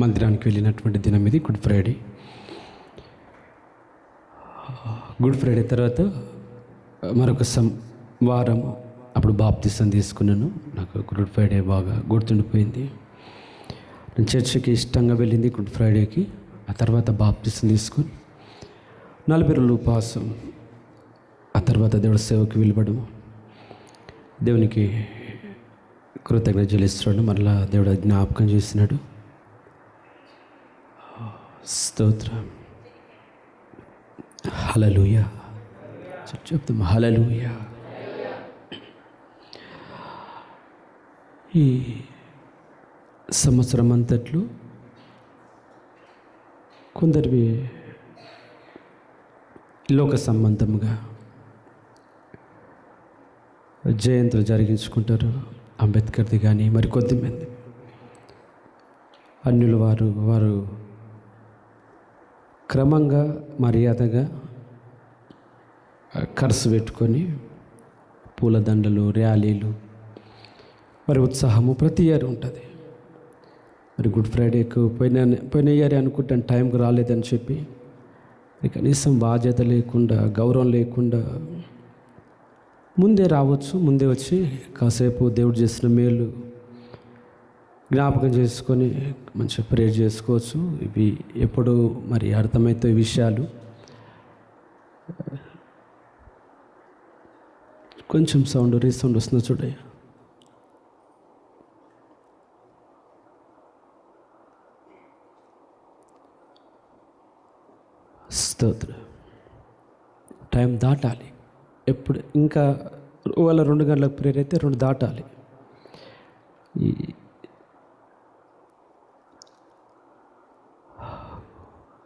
మందిరానికి వెళ్ళినటువంటి దినం ఇది గుడ్ ఫ్రైడే. గుడ్ ఫ్రైడే తర్వాత మరొక వారం అప్పుడు బాప్తిసం తీసుకున్నాను. నాకు గుడ్ ఫ్రైడే బాగా గుర్తుండిపోయింది. నేను చర్చికి ఇష్టంగా వెళ్ళింది గుడ్ ఫ్రైడేకి. ఆ తర్వాత బాప్తిసం తీసుకొని 40 రోజులు ఉపవాసం, ఆ తర్వాత దేవుడి సేవకి వెళ్ళబడము. దేవునికి కృతజ్ఞత చెల్లిస్తున్నాడు. మరలా దేవుడు జ్ఞాపకం చేసినాడు. స్తోత్రం. హల్లెలూయా చెప్తాం. హల్లెలూయా. ఈ సంవత్సరం అంతట్లో కొందరివి లోక సంబంధముగా జయంతులు జరిగించుకుంటారు. అంబేద్కర్ది కానీ మరి కొద్దిమంది అన్యులు వారు క్రమంగా మర్యాదగా ఖర్చు పెట్టుకొని పూలదండలు, ర్యాలీలు, మరి ఉత్సాహము ప్రతి ఇయర్ ఉంటుంది. మరి గుడ్ ఫ్రైడేకు పోయిన ఇయర్ అనుకుంటాను టైంకి రాలేదని చెప్పి కనీసం బాధ్యత లేకుండా, గౌరవం లేకుండా ముందే రావచ్చు, ముందే వచ్చి కాసేపు దేవుడు చేసిన మేలు జ్ఞాపకం చేసుకొని మంచిగా ప్రేయర్ చేసుకోవచ్చు. ఇవి ఎప్పుడు మరి అర్థమవుతాయి ఈ విషయాలు. కొంచెం రీసౌండ్ వస్తుంది చూడయ్య. స్తోత్రం. టైం దాటాలి. ఎప్పుడు ఇంకా వాళ్ళ 2 గంటలకు ప్రేయర్ అయితే 2 దాటాలి. ఈ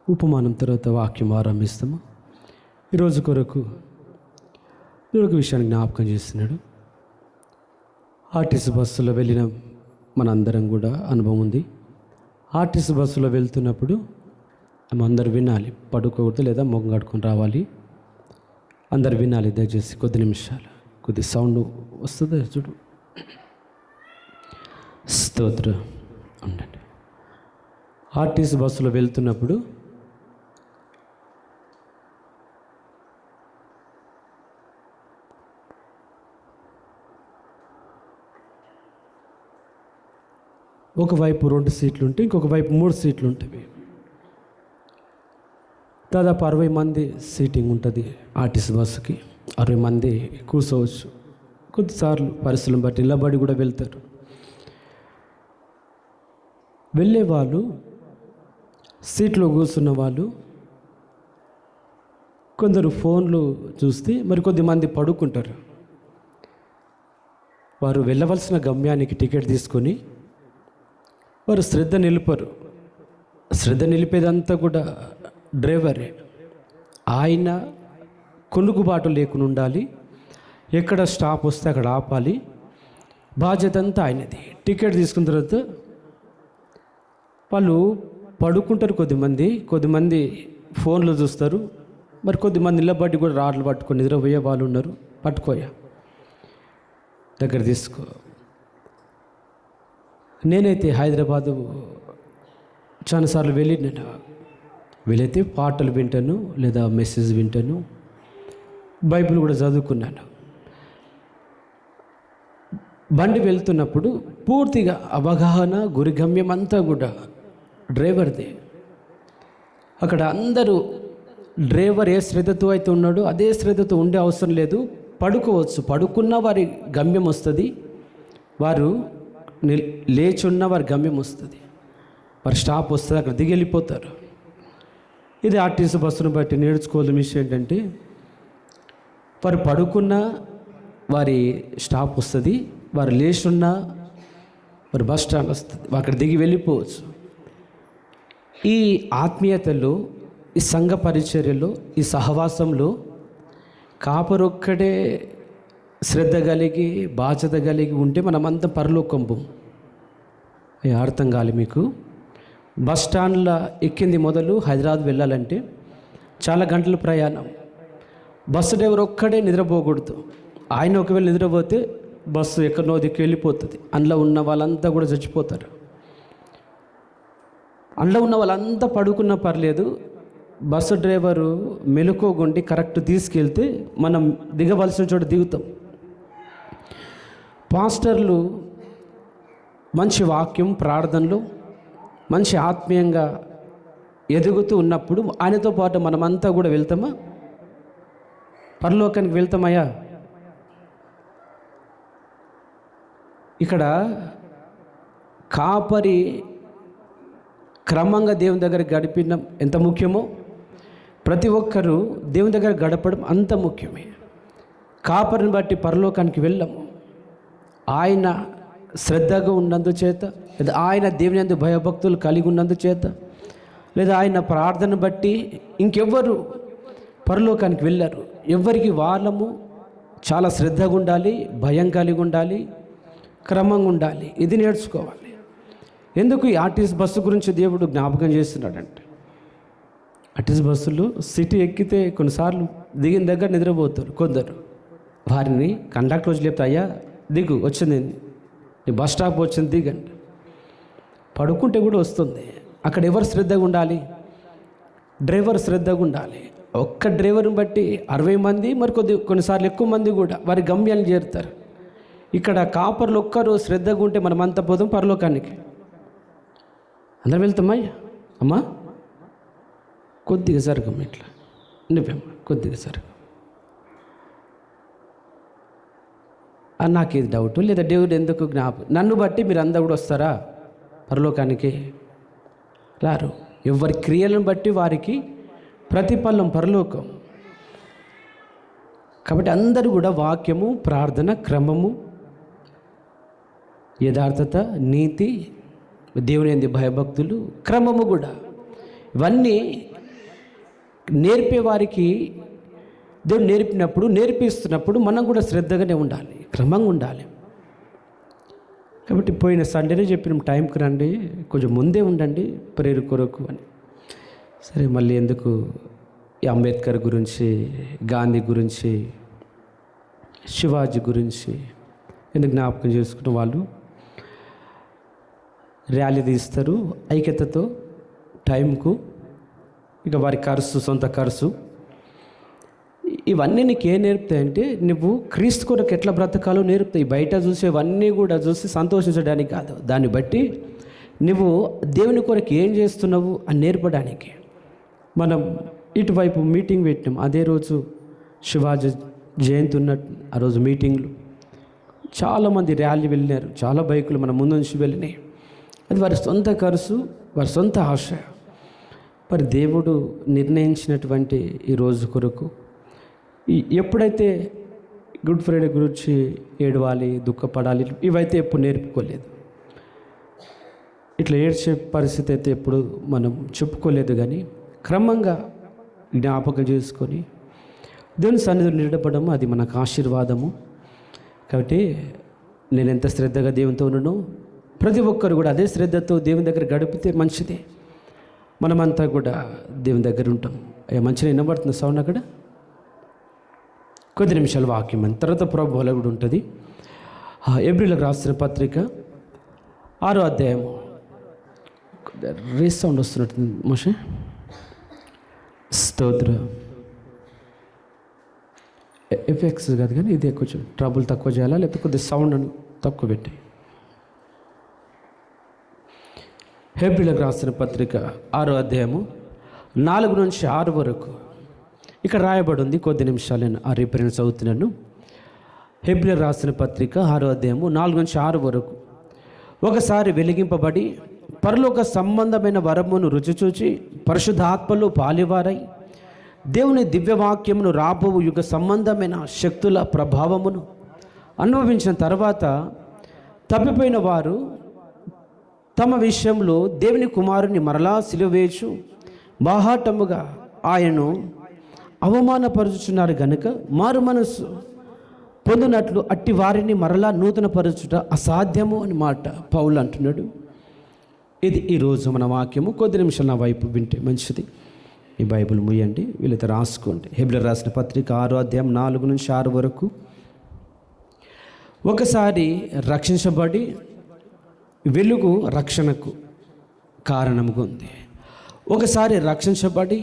ఉపమానం తర్వాత వాక్యం ఆరంభిస్తాము. ఈరోజు కొరకు ఒక విషయాన్ని జ్ఞాపకం చేస్తున్నాడు. ఆర్టీసీ బస్సులో వెళ్ళిన మనందరం కూడా అనుభవం ఉంది. ఆర్టీసీ బస్సులో వెళ్తున్నప్పుడు అందరు వినాలి, పడుకోకూడదు లేదా మొహం కడుకొని రావాలి. అందరు వినాలి దయచేసి. కొద్ది నిమిషాలు కొద్ది సౌండ్ వస్తుంది చూడు. స్తోత్రం. ఉండండి. ఆర్టీసీ బస్సులో వెళ్తున్నప్పుడు ఒకవైపు 2 సీట్లు ఉంటే ఇంకొక వైపు 3 సీట్లు ఉంటాయి. దాదాపు 60 మంది సీటింగ్ ఉంటుంది ఆర్టీసీ బస్సుకి. 60 మంది కూర్చోవచ్చు. కొద్దిసార్లు పరిస్థితులను బట్టి నిలబడి కూడా వెళ్తారు. వెళ్ళే వాళ్ళు, సీట్లో కూర్చున్న వాళ్ళు కొందరు ఫోన్లు చూస్తే మరి మంది పడుకుంటారు. వారు వెళ్ళవలసిన గమ్యానికి టికెట్ తీసుకొని వారు శ్రద్ధ నిలిపారు. శ్రద్ధ నిలిపేదంతా కూడా డ్రైవరే. ఆయన కొనుగుబాటు లేకుండా ఉండాలి. ఎక్కడ స్టాప్ వస్తే అక్కడ ఆపాలి. బాధ్యత అంతా ఆయనది. టికెట్ తీసుకున్న తర్వాత వాళ్ళు పడుకుంటారు. కొద్దిమంది ఫోన్లు చూస్తారు. మరి కొద్దిమంది నిలబడి కూడా రాళ్ళు పట్టుకొని నిద్రపోయే వాళ్ళు ఉన్నారు. పట్టుకోయా దగ్గర తీసుకో. నేనైతే హైదరాబాదు చాలాసార్లు వెళ్ళైతే పాటలు వింటాను, లేదా మెసేజ్ వింటాను, బైబిల్ కూడా చదువుకున్నాను. బండి వెళ్తున్నప్పుడు పూర్తిగా అవగాహన, గురిగమ్యం అంతా కూడా డ్రైవర్దే. అక్కడ అందరూ డ్రైవర్ ఏ శ్రద్ధతో అయితే ఉన్నాడో అదే శ్రద్ధతో ఉండే అవసరం లేదు. పడుకోవచ్చు. పడుకున్న వారి గమ్యం వస్తుంది. వారు లేచున్న వారి గమ్యం వస్తుంది. వారి స్టాప్ వస్తుంది, అక్కడ దిగి వెళ్ళిపోతారు. ఇది ఆర్టీసీ బస్సును బట్టి నేర్చుకోవాల్సిన విషయం ఏంటంటే, వారు పడుకున్న వారి స్టాప్ వస్తుంది, వారు లేచున్న వారి బస్ స్టాండ్ వస్తుంది, అక్కడ దిగి వెళ్ళిపోవచ్చు. ఈ ఆత్మీయతలో, ఈ సంఘ పరిచర్యలో, ఈ సహవాసంలో కాపరొక్కడే శ్రద్ధ కలిగి, బాధ్యత కలిగి ఉంటే మనమంతా పరలోకం పోం. అర్థం కాలి మీకు? బస్ స్టాండ్లో ఎక్కింది మొదలు హైదరాబాద్ వెళ్ళాలంటే చాలా గంటల ప్రయాణం. బస్సు డ్రైవర్ ఒక్కడే నిద్రపోకూడదు. ఆయన ఒకవేళ నిద్రపోతే బస్సు ఎక్కడో దిక్కు వెళ్ళిపోతుంది. అందులో ఉన్న వాళ్ళంతా కూడా చచ్చిపోతారు. అందులో ఉన్న వాళ్ళంతా పడుకున్నా పర్లేదు, బస్సు డ్రైవరు మెలకువగుండి కరెక్ట్ తీసుకెళ్తే మనం దిగవలసిన చోట దిగుతాం. పాస్టర్లు మంచి వాక్యం ప్రార్థనలు మంచి ఆత్మీయంగా ఎదుగుతూ ఉన్నప్పుడు ఆయనతో పాటు మనమంతా కూడా వెళ్తామా? పరలోకానికి వెళ్తామయ్యా? ఇక్కడ కాపరి క్రమంగా దేవుని దగ్గర గడిపిన ఎంత ముఖ్యమో ప్రతి ఒక్కరూ దేవుని దగ్గర గడపడం అంత ముఖ్యమే. కాపరిని బట్టి పరలోకానికి వెళ్ళము. ఆయన శ్రద్ధగా ఉన్నందుచేత, లేదా ఆయన దేవుని యందు భయభక్తులు కలిగి ఉన్నందుచేత, లేదా ఆయన ప్రార్థన బట్టి ఇంకెవ్వరు పరలోకానికి వెళ్ళారు. ఎవరికి వాళ్ళము చాలా శ్రద్ధగా ఉండాలి, భయం కలిగి ఉండాలి, క్రమంగా ఉండాలి. ఇది నేర్చుకోవాలి. ఎందుకు ఈ ఆర్టీసీ బస్సు గురించి దేవుడు జ్ఞాపకం చేస్తున్నాడంటే, ఆర్టీసీ బస్సులు సిటీ ఎక్కితే కొన్నిసార్లు దిగిన దగ్గర నిద్రపోతారు కొందరు. వారిని కండక్టర్ వచ్చి లేపితే, అయ్యా దిగు, వచ్చింది నీ బస్ స్టాప్ వచ్చింది దిగండి. పడుకుంటే కూడా వస్తుంది. అక్కడ ఎవరు శ్రద్ధగా ఉండాలి? డ్రైవర్ శ్రద్ధగా ఉండాలి. ఒక్క డ్రైవర్ని బట్టి 60 మంది, మరి కొన్నిసార్లు ఎక్కువ మంది కూడా వారి గమ్యాన్ని చేరుతారు. ఇక్కడ కాపర్లు ఒక్కరు శ్రద్ధగా ఉంటే మనం అంతా పోదాం పరలోకానికి. అందరం వెళ్తామా? అమ్మా కొద్దిగా జరగమ్మ, ఇట్లా నువ్వేమ్మా కొద్దిగా జరగ. నాకు ఇది డౌట్, లేదా దేవుడు ఎందుకు నన్ను బట్టి మీరు అందరూ కూడా వస్తారా పరలోకానికి? రారు. ఎవరి క్రియలను బట్టి వారికి ప్రతిఫలం పరలోకం. కాబట్టి అందరూ కూడా వాక్యము, ప్రార్థన, క్రమము, యథార్థత, నీతి, దేవుని యందు భయభక్తులు, క్రమము కూడా ఇవన్నీ నేర్పే వారికి దేవుడు నేర్పినప్పుడు, నేర్పిస్తున్నప్పుడు మనం కూడా శ్రద్ధగానే ఉండాలి, క్రమంగా ఉండాలి. కాబట్టి పోయిన సండేనే చెప్పిన టైంకి రండి, కొంచెం ముందే ఉండండి ప్రేరు కొరకు అని. సరే, మళ్ళీ ఎందుకు ఈ అంబేద్కర్ గురించి, గాంధీ గురించి, శివాజీ గురించి ఎందుకు జ్ఞాపకం చేసుకున్న వాళ్ళు ర్యాలీ తీస్తారు ఐక్యతతో టైంకు. ఇక వారి ఖర్చు, సొంత ఖర్చు. ఇవన్నీ నీకు ఏం నేర్పుతాయంటే, నువ్వు క్రీస్తు కొరకు ఎట్లా బ్రతకాలో నేర్పుతాయి. బయట చూసేవన్నీ కూడా చూసి సంతోషించడానికి కాదు, దాన్ని బట్టి నువ్వు దేవుని కొరకు ఏం చేస్తున్నావు అని నేర్పడానికి. మనం ఇటువైపు మీటింగ్ పెట్టినాం, అదే రోజు శివాజీ జయంతి ఉన్నట్టు ఆ రోజు మీటింగ్లు చాలామంది ర్యాలీ వెళ్ళినారు, చాలా బైకులు మన ముందు నుంచి వెళ్ళినాయి. అది వారి సొంత ఖర్చు, వారి సొంత ఆశ. మరి దేవుడు నిర్ణయించినటువంటి ఈ రోజు కొరకు ఎప్పుడైతే గుడ్ ఫ్రైడే గురించి ఏడవాలి, దుఃఖపడాలి, ఇవైతే ఎప్పుడు నేర్పుకోలేదు. ఇట్లా ఏడ్చే పరిస్థితి అయితే ఎప్పుడు మనం చెప్పుకోలేదు. కానీ క్రమంగా జ్ఞాపకం చేసుకొని దేవుని సన్నిధిలో నిలబడము, అది మనకు ఆశీర్వాదము. కాబట్టి నేను ఎంత శ్రద్ధగా దేవునితో ఉన్నానో ప్రతి ఒక్కరు కూడా అదే శ్రద్ధతో దేవుని దగ్గర గడిపితే మంచిదే. మనమంతా కూడా దేవుని దగ్గర ఉంటాం. అయ్యా మంచిగా వినబడుతుంది సౌండ్ అక్కడ? కొద్ది నిమిషాలు వాక్యం అని తర్వాత ప్రభు వల్ల కూడా ఉంటుంది. ఏప్రిల్కి రాసిన పత్రిక 6వ అధ్యాయము. రేస్ సౌండ్ వస్తున్నట్టు మోషే. స్తోత్ర ఎఫెక్ట్స్ కాదు కానీ ఇది కొంచెం ట్రబుల్ తక్కువ చేయాలా, లేకపోతే కొద్దిగా సౌండ్ అని తక్కువ పెట్టి. హెబ్రీలకు రాసిన పత్రిక 6వ అధ్యాయము 4 నుంచి 6 వరకు ఇక్కడ రాయబడి ఉంది. కొద్ది నిమిషాలు నేను ఆ రిఫరెన్స్ అవుతున్నాను. హెబ్రీలకు రాసిన పత్రిక 6వ అధ్యాయము 4 నుంచి 6 వరకు. ఒకసారి వెలిగింపబడి పరలోక సంబంధమైన వరమును రుచిచూచి పరిశుద్ధాత్మలో పాలివారై దేవుని దివ్యవాక్యమును రాబో యుగ సంబంధమైన శక్తుల ప్రభావమును అనుభవించిన తర్వాత తప్పిపోయిన వారు తమ విషయంలో దేవుని కుమారుని మరలా సిలువేచు బాహాటముగా ఆయనను అవమానపరుచుచున్నారు గనుక మారు మనస్సు పొందినట్లు అట్టి వారిని మరలా నూతనపరచుట అసాధ్యము అని మాట పౌలు అంటున్నాడు. ఇది ఈరోజు మన వాక్యము. కొద్ది నిమిషాలు నా వైపు వింటే మంచిది. ఈ బైబిల్ ముయ్యండి, వీళ్ళతో రాసుకోండి. హెబ్రీలకు రాసిన పత్రిక 6వ అధ్యాయం 4 నుంచి 6 వరకు. ఒకసారి రక్షించబడి వెలుగు రక్షణకు కారణముగా ఉంది. ఒకసారి రక్షించబడి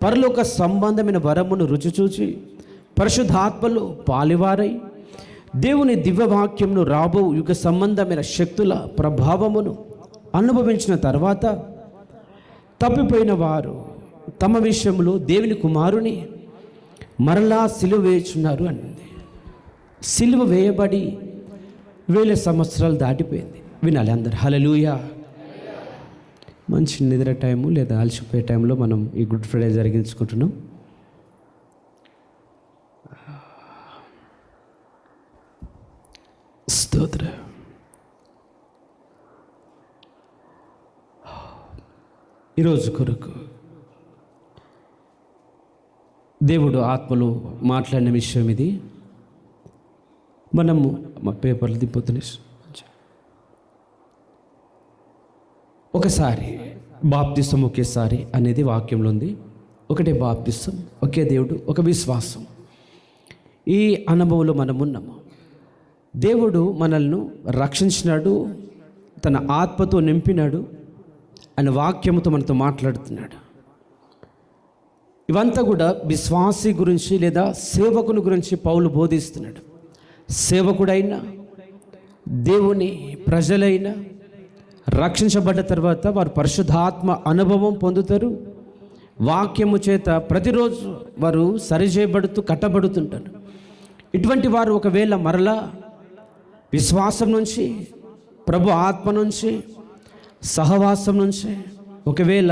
పరలోక సంబంధమైన వరమును రుచి చూచి పరిశుద్ధాత్మలో పాలివారై దేవుని దివ్యవాక్యమును రాబో యుగ సంబంధమైన శక్తుల ప్రభావమును అనుభవించిన తర్వాత తప్పిపోయిన వారు తమ విషయంలో దేవుని కుమారుని మరలా సిలువ వేయుచున్నారు అన్నది. సిలువ వేయబడి 1000 సంవత్సరాలు దాటిపోయింది. వినాలి అందరు. హల్లెలూయా. మంచి నిద్ర టైము లేదా అలసిపోయే టైంలో మనం ఈ గుడ్ ఫ్రైడే జరిగించుకుంటున్నాం. స్తోత్ర. ఈరోజు కొరకు దేవుడు ఆత్మలో మాట్లాడిన విషయం ఇది. మనము మా పేపర్లు దింపుతున్నాయి. ఒకసారి బాప్తిసం ఒకేసారి అనేది వాక్యంలో ఉంది. ఒకటే బాప్తిసం, ఒకే దేవుడు, ఒక విశ్వాసం. ఈ అనుభవంలో మనం ఉన్నాము. దేవుడు మనల్ని రక్షించినాడు, తన ఆత్మతో నింపినాడు, ఆయన వాక్యముతో మనతో మాట్లాడుతున్నాడు. ఇవంతా కూడా విశ్వాసి గురించి లేదా సేవకుని గురించి పౌలు బోధిస్తున్నాడు. సేవకుడైనా దేవుని ప్రజలైనా రక్షించబడ్డ తర్వాత వారు పరిశుద్ధాత్మ అనుభవం పొందుతారు. వాక్యము చేత ప్రతిరోజు వారు సరిచేయబడుతూ కట్టబడుతుంటారు. ఇటువంటి వారు ఒకవేళ మరలా విశ్వాసం నుంచి, ప్రభు ఆత్మ నుంచి, సహవాసం నుంచి ఒకవేళ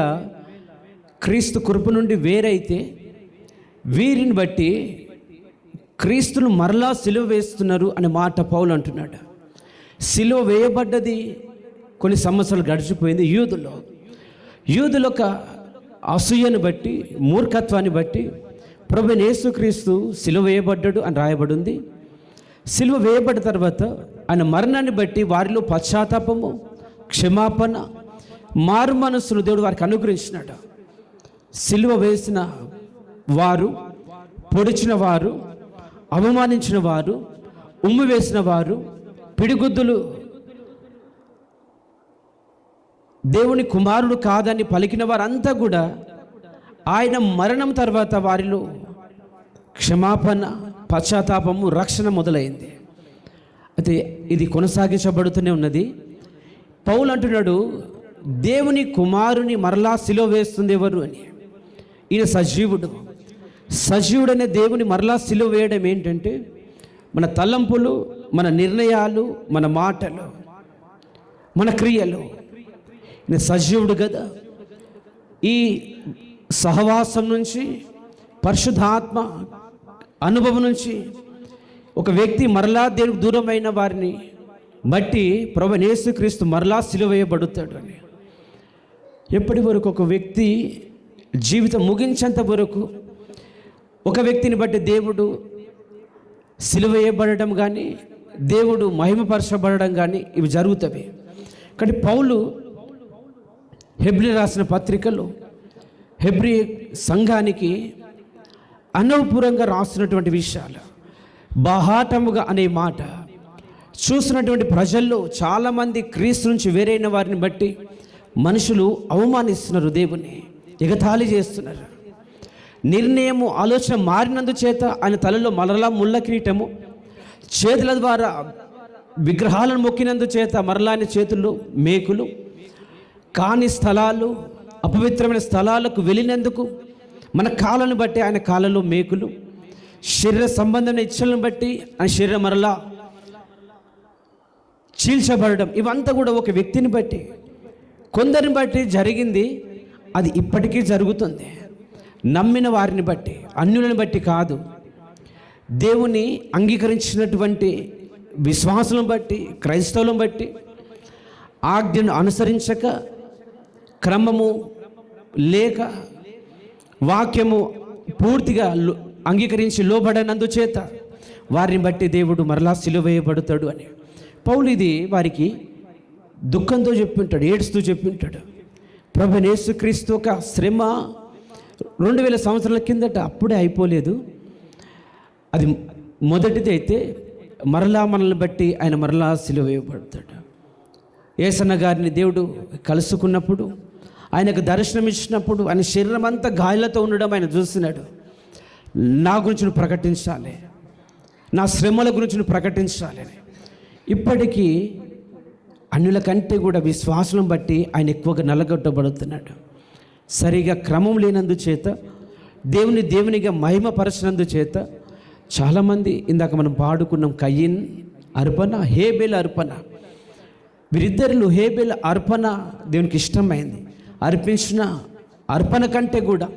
క్రీస్తు కృప నుండి వేరైతే వీరిని బట్టి క్రీస్తును మరలా సిలువ వేస్తున్నారు అనే మాట పౌలు అంటున్నాడు. సిలువ వేయబడ్డది కొన్ని సంవత్సరాలు గడిచిపోయింది. యూదుల ఒక అసూయను బట్టి, మూర్ఖత్వాన్ని బట్టి ప్రభువైన యేసుక్రీస్తు సిలువ వేయబడ్డాడు అని రాయబడింది. సిలువ వేయబడ్డ తర్వాత ఆయన మరణాన్ని బట్టి వారిలో పశ్చాత్తాపము, క్షమాపణ, మారు మనస్సును దేవుడు వారికి అనుగ్రహించినాడు. సిలువ వేసిన వారు, పొడిచిన వారు, అవమానించిన వారు, ఉమ్మి వేసిన వారు, పిడిగుద్దులు దేవుని కుమారుడు కాదని పలికిన వారంతా కూడా ఆయన మరణం తర్వాత వారిలో క్షమాపణ, పశ్చాత్తాపము, రక్షణ మొదలైంది. అయితే ఇది కొనసాగించబడుతూనే ఉన్నది. పౌలు అంటున్నాడు, దేవుని కుమారుని మరలా సిలువ వేస్తుంది ఎవరు అని. ఈయన సజీవుడనే దేవుని మరలా సిలువ వేయడం ఏంటంటే మన తలంపులు, మన నిర్ణయాలు, మన మాటలు, మన క్రియలు. ఈయన సజీవుడు కదా. ఈ సహవాసం నుంచి, పరిశుద్ధాత్మ అనుభవం నుంచి ఒక వ్యక్తి మరలా దేవునికి దూరమైన వారిని బట్టి ప్రభువైన యేసుక్రీస్తు మరలా సిలువ వేయబడతాడు అని. ఎప్పటి వరకు ఒక వ్యక్తి జీవితం ముగించేంత వరకు ఒక వ్యక్తిని బట్టి దేవుడు సిలువ వేయబడడం కానీ, దేవుడు మహిమపరచబడడం కానీ ఇవి జరుగుతాయి. కానీ పౌలు హెబ్రీ రాసిన పత్రికలో హెబ్రీ సంఘానికి అనుభవపూర్వంగా రాస్తున్నటువంటి విషయాలు, బాహాటముగా అనే మాట చూసినటువంటి ప్రజల్లో చాలామంది క్రీస్తు నుంచి వేరైన వారిని బట్టి మనుషులు అవమానిస్తున్నారు, దేవుని ఎగతాళి చేస్తున్నారు. నిర్ణయము, ఆలోచన మారినందుచేత ఆయన తలలో మరలా ముళ్ళ కిరీటము, చేతుల ద్వారా విగ్రహాలను మొక్కినందుచేత మరలా ఆయన చేతుల్లో మేకులు, కాని స్థలాలు, అపవిత్రమైన స్థలాలకు వెళ్ళినందుకు మన కాళ్ళను బట్టి ఆయన కాళ్ళలో మేకులు, శరీర సంబంధమైన ఇచ్చలను బట్టి ఆయన శరీరం మరలా చీల్చబడడం, ఇవంతా కూడా ఒక వ్యక్తిని బట్టి, కొందరిని బట్టి జరిగింది. అది ఇప్పటికీ జరుగుతుంది. నమ్మిన వారిని బట్టి, అన్యులను బట్టి కాదు. దేవుని అంగీకరించినటువంటి విశ్వాసులను బట్టి, క్రైస్తవులను బట్టి, ఆజ్ఞను అనుసరించక, క్రమము లేక, వాక్యము పూర్తిగా అంగీకరించి లోబడనందుచేత వారిని బట్టి దేవుడు మరలా సిలువ వేయబడతాడు అని పౌలు ఇది వారికి దుఃఖంతో చెప్పింటాడు, ఏడుస్తూ చెప్పింటాడు. ప్రభువైన యేసుక్రీస్తు ఒక శ్రమ 2000 సంవత్సరాల కిందట అప్పుడే అయిపోలేదు. అది మొదటిది. అయితే మరలా మనల్ని బట్టి ఆయన మరలా సిలువ వేయబడతాడు. యేసన్న గారిని దేవుడు కలుసుకున్నప్పుడు, ఆయనకు దర్శనం ఇచ్చినప్పుడు ఆయన శరీరం అంతా గాయాలతో ఉండడం ఆయన చూస్తున్నాడు. నా గురించి నువ్వు ప్రకటించాలి, నా శ్రమల గురించి నువ్వు ప్రకటించాలి అని. ఇప్పటికీ అన్యుల కంటే కూడా విశ్వాసం బట్టి ఆయన ఎక్కువగా నలగొట్టబడుతున్నాడు. సరిగా క్రమం లేనందు చేత, దేవునిగా మహిమపరచినందు చేత చాలామంది, ఇందాక మనం పాడుకున్నాం, కయీన్ అర్పణ, హేబేల్ అర్పణ, వీరిద్దరిలో హేబేల్ అర్పణ దేవునికి ఇష్టమైంది. అర్పించిన అర్పణ కంటే కూడా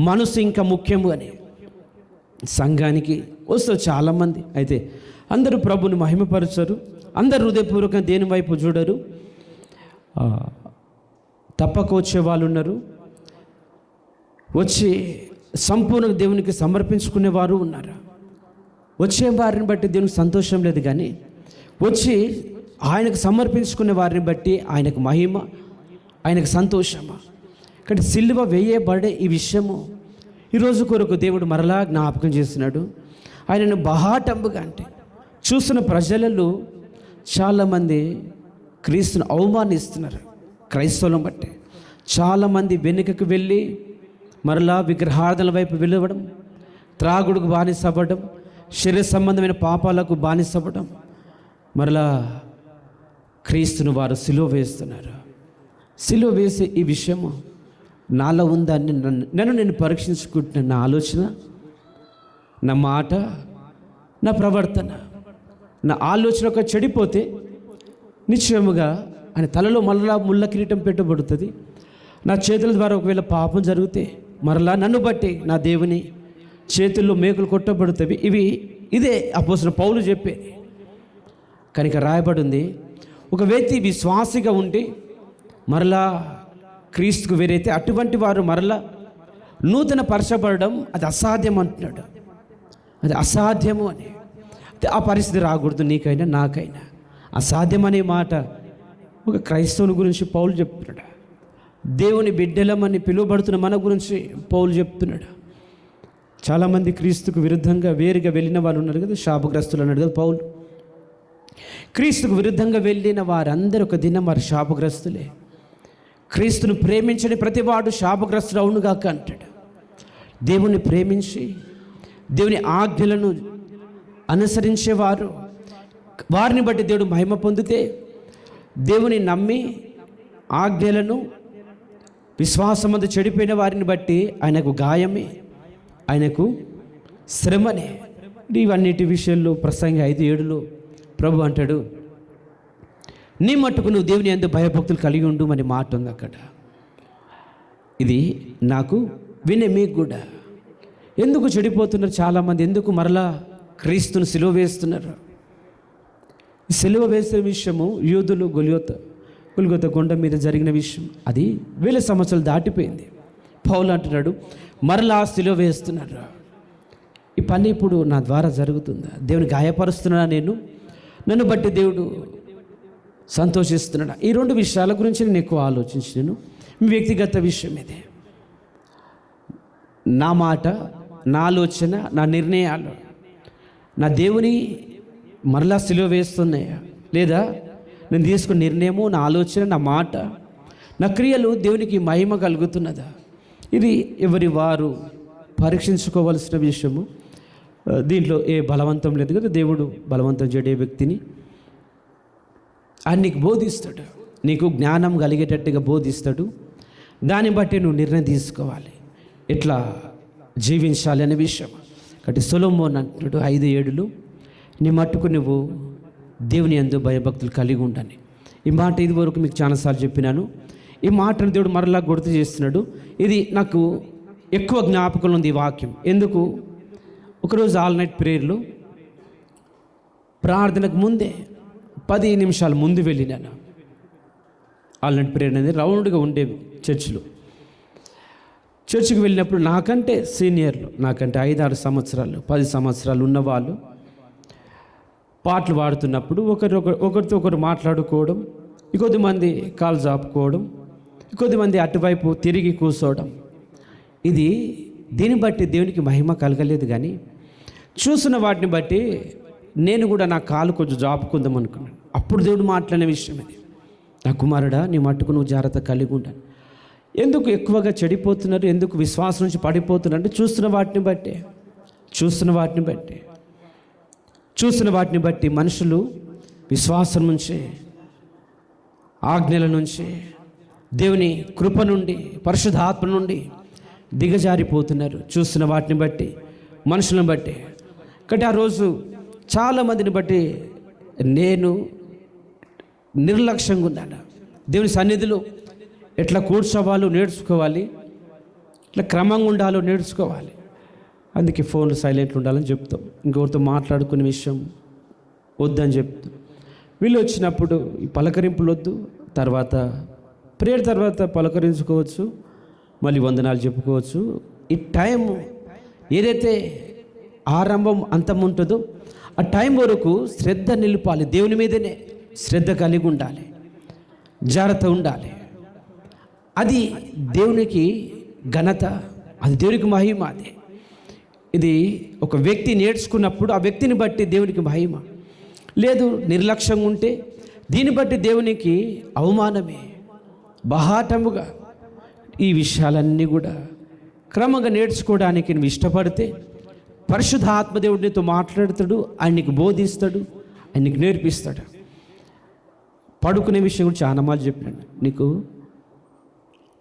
మనసు ఇంకా ముఖ్యము అని సంఘానికి వస్తారు చాలామంది. అయితే అందరూ ప్రభుని మహిమపరచరు, అందరూ హృదయపూర్వకంగా దేని వైపు చూడరు. తప్పక వచ్చే వాళ్ళు ఉన్నారు, వచ్చి సంపూర్ణ దేవునికి సమర్పించుకునేవారు ఉన్నారు. వచ్చే వారిని బట్టి దేవునికి సంతోషం లేదు, కానీ వచ్చి ఆయనకు సమర్పించుకునే వారిని బట్టి ఆయనకు మహిమ, ఆయనకు సంతోషమా. కానీ సిలువ వేయబడే ఈ విషయము ఈరోజు కొరకు దేవుడు మరలా జ్ఞాపకం చేస్తున్నాడు. ఆయనను బహాటంబుగా, అంటే చూస్తున్న ప్రజలలో చాలామంది క్రీస్తును అవమానిస్తున్నారు. క్రైస్తవులను బట్టి చాలామంది వెనుకకు వెళ్ళి మరలా విగ్రహార్థన వైపు వెళ్ళవడం, త్రాగుడుకు బానిసవ్వడం, శరీర సంబంధమైన పాపాలకు బానిసవ్వడం, మరలా క్రీస్తును వారు సిలువ వేస్తున్నారు. సిలువ వేసే ఈ విషయము నాలో ఉందా అని నన్ను నేను పరీక్షించుకుంటున్న నా ఆలోచన, నా మాట, నా ప్రవర్తన, నా ఆలోచన ఒక చెడిపోతే నిశ్చయముగా ఆయన తలలో మరలా ముళ్ళ కిరీటం పెట్టబడుతుంది. నా చేతుల ద్వారా ఒకవేళ పాపం జరిగితే మరలా నన్ను బట్టి నా దేవుని చేతుల్లో మేకులు కొట్టబడుతుంది. ఇదే అపోస్తలుడైన పౌలు చెప్పే. కనుక రాయబడింది, ఒక వ్యక్తి విశ్వాసిగా ఉండి మరలా క్రీస్తుకు వేరైతే అటువంటి వారు మరలా నూతన పరచబడడం అది అసాధ్యం అంటున్నాడు. అది అసాధ్యము అని. ఆ పరిస్థితి రాకూడదు నీకైనా నాకైనా. అసాధ్యం అనే మాట ఒక క్రైస్తవుని గురించి పౌలు చెప్తున్నాడు. దేవుని బిడ్డలమని పిలువబడుతున్న మన గురించి పౌలు చెప్తున్నాడు. చాలామంది క్రీస్తుకు విరుద్ధంగా వేరుగా వెళ్ళిన వాళ్ళు ఉన్నారు కదా, శాపగ్రస్తులు అన్నాడు కదా పౌలు. క్రీస్తుకు విరుద్ధంగా వెళ్ళిన వారందరూ ఒక దినం వారు శాపగ్రస్తులే. క్రీస్తును ప్రేమించని ప్రతివాడు శాపగ్రస్తుడు అవునుగాక అంటాడు. దేవుని ప్రేమించి దేవుని ఆజ్ఞలను అనుసరించేవారు, వారిని బట్టి దేవుడు మహిమ పొందితే, దేవుని నమ్మి ఆజ్ఞలను విశ్వాసమందు చెడిపోయిన వారిని బట్టి ఆయనకు గాయమే, ఆయనకు శ్రమనే. ఇవన్నిటి విషయంలో ప్రసంగి 5:7 ప్రభు అంటాడు, నీ మట్టుకు నువ్వు దేవుని యందు భయభక్తులు కలిగి ఉండు అని మాట ఉంది అక్కడ. ఇది నాకు వినే మీకు కూడా. ఎందుకు చెడిపోతున్నారు చాలామంది? ఎందుకు మరలా క్రీస్తును సిలువ వేస్తున్నారు? సిలువ వేసే విషయము యూదులు గొల్గొత కొండ మీద జరిగిన విషయం. అది 1000 సంవత్సరాలు దాటిపోయింది. పౌలు అంటున్నాడు, మరలా సిలువ వేస్తున్నారు. ఈ పని ఇప్పుడు నా ద్వారా జరుగుతుందా? దేవుని గాయపరుస్తున్నాడా నేను? నన్ను బట్టి దేవుడు సంతోషిస్తున్నాడా? ఈ 2 విషయాల గురించి నేను ఎక్కువ ఆలోచించాను. మీ వ్యక్తిగత విషయం ఇదే. నా మాట, నా ఆలోచన, నా నిర్ణయాలు నా దేవుని మరలా సిలువ వేస్తున్నాయా లేదా? నేను తీసుకున్న నిర్ణయము, నా ఆలోచన, నా మాట, నా క్రియలు దేవునికి మహిమ కలుగుతున్నదా? ఇది ఎవరి వారు పరీక్షించుకోవలసిన విషయము. దీంట్లో ఏ బలవంతం లేదు కదా. దేవుడు బలవంతం చేయడే వ్యక్తిని ఆయన నీకు బోధిస్తాడు, నీకు జ్ఞానం కలిగేటట్టుగా బోధిస్తాడు. దాన్ని బట్టి నువ్వు నిర్ణయం తీసుకోవాలి, ఎట్లా జీవించాలి అనే విషయం. కాబట్టి సొలొమోను అంటున్నాడు 5:7, నీ మట్టుకు నువ్వు దేవుని యందు భయభక్తులు కలిగి ఉండని. ఈ మాట ఇదివరకు మీకు చాలాసార్లు చెప్పినాను. ఈ మాటను దేవుడు మరలా గుర్తు చేస్తున్నాడు. ఇది నాకు ఎక్కువ జ్ఞాపకం ఉంది ఈ వాక్యం. ఎందుకు? ఒకరోజు ఆల్ నైట్ ప్రేయర్లో ప్రార్థనకు ముందే 10 నిమిషాల ముందు వెళ్ళినాను. ఆల్ నైట్ ప్రేయర్ అనేది రౌండ్గా ఉండేవి చర్చికి వెళ్ళినప్పుడు నాకంటే సీనియర్లు, నాకంటే 5-6 సంవత్సరాలు 10 సంవత్సరాలు ఉన్నవాళ్ళు పాటలు పాడుతున్నప్పుడు ఒకరితో ఒకరు మాట్లాడుకోవడం, ఇంకొద్దిమంది కాలు జాపుకోవడం, ఇంకొద్దిమంది అటువైపు తిరిగి కూర్చోవడం. ఇది దీన్ని బట్టి దేవునికి మహిమ కలగలేదు, కానీ చూసిన వాటిని బట్టి నేను కూడా నా కాలు కొంచెం జాపుకుందాం అనుకున్నాను. అప్పుడు దేవుడు మాట్లాడిన విషయం ఇది. నా కుమారుడా, నీ మట్టుకు నువ్వు జాగ్రత్త కలిగి ఉండాలి. ఎందుకు ఎక్కువగా చెడిపోతున్నారు, ఎందుకు విశ్వాసం నుంచి పడిపోతున్నారు అంటే చూస్తున్న వాటిని బట్టి మనుషులు విశ్వాసం నుంచి, ఆజ్ఞల నుంచి, దేవుని కృప నుండి, పరిశుద్ధాత్మ నుండి దిగజారిపోతున్నారు. చూస్తున్న వాటిని బట్టి, మనుషులను బట్టి. కాబట్టి ఆ రోజు చాలామందిని బట్టి నేను నిర్లక్ష్యంగా ఉన్నాను. దేవుని సన్నిధిలో ఎట్లా కూర్చోవాలో నేర్చుకోవాలి, ఇట్లా క్రమంగా ఉండాలో నేర్చుకోవాలి. అందుకే ఫోన్లు సైలెంట్ ఉండాలని చెప్తాం. ఇంకొకరితో మాట్లాడుకునే విషయం వద్దని చెప్తాం. వీళ్ళు వచ్చినప్పుడు ఈ పలకరింపులు వద్దు. తర్వాత ప్రేయర్ తర్వాత పలకరించుకోవచ్చు, మళ్ళీ వందనాలు చెప్పుకోవచ్చు. ఈ టైం ఏదైతే ఆరంభం అంతం ఉంటుందో ఆ టైం వరకు శ్రద్ధ నిలుపాలి. దేవుని మీదనే శ్రద్ధ కలిగి ఉండాలి, జాగ్రత్త ఉండాలి. అది దేవునికి ఘనత, అది దేవునికి మహిమ. అది ఇది ఒక వ్యక్తి నేర్చుకున్నప్పుడు ఆ వ్యక్తిని బట్టి దేవునికి మహిమ. లేదు నిర్లక్ష్యంగా ఉంటే దీన్ని బట్టి దేవునికి అవమానమే. బహాటముగా ఈ విషయాలన్నీ కూడా క్రమంగా నేర్చుకోవడానికి నువ్వు ఇష్టపడితే పరిశుద్ధ ఆత్మదేవుడు నీతో మాట్లాడుతాడు, ఆయన నీకు బోధిస్తాడు, ఆయన నీకు నేర్పిస్తాడు. పడుకునే విషయం కూడా చాలా మార్లు చెప్పినాడు. నీకు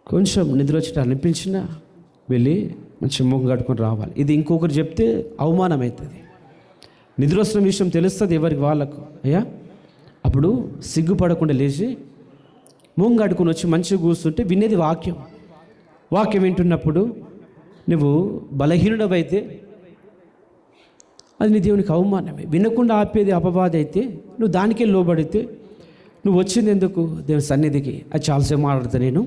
కొంచెం నిద్ర వచ్చేట అనిపించినా వెళ్ళి మంచి ముఖం కట్టుకొని రావాలి. ఇది ఇంకొకరు చెప్తే అవమానం అవుతుంది. నిద్ర వస్తున్న విషయం తెలుస్తుంది ఎవరికి వాళ్ళకు. అయ్యా అప్పుడు సిగ్గుపడకుండా లేచి ముఖం కట్టుకొని వచ్చి మంచిగా కూర్చుంటే వినేది వాక్యం వింటున్నప్పుడు నువ్వు బలహీనుడవైతే అది నీ దేవునికి అవమానమే. వినకుండా ఆపేది అపవాది అయితే నువ్వు దానికే లోబడితే నువ్వు వచ్చింది ఎందుకు దేవుని సన్నిధికి? అది చాలాసేపు మాట్లాడుతా నేను.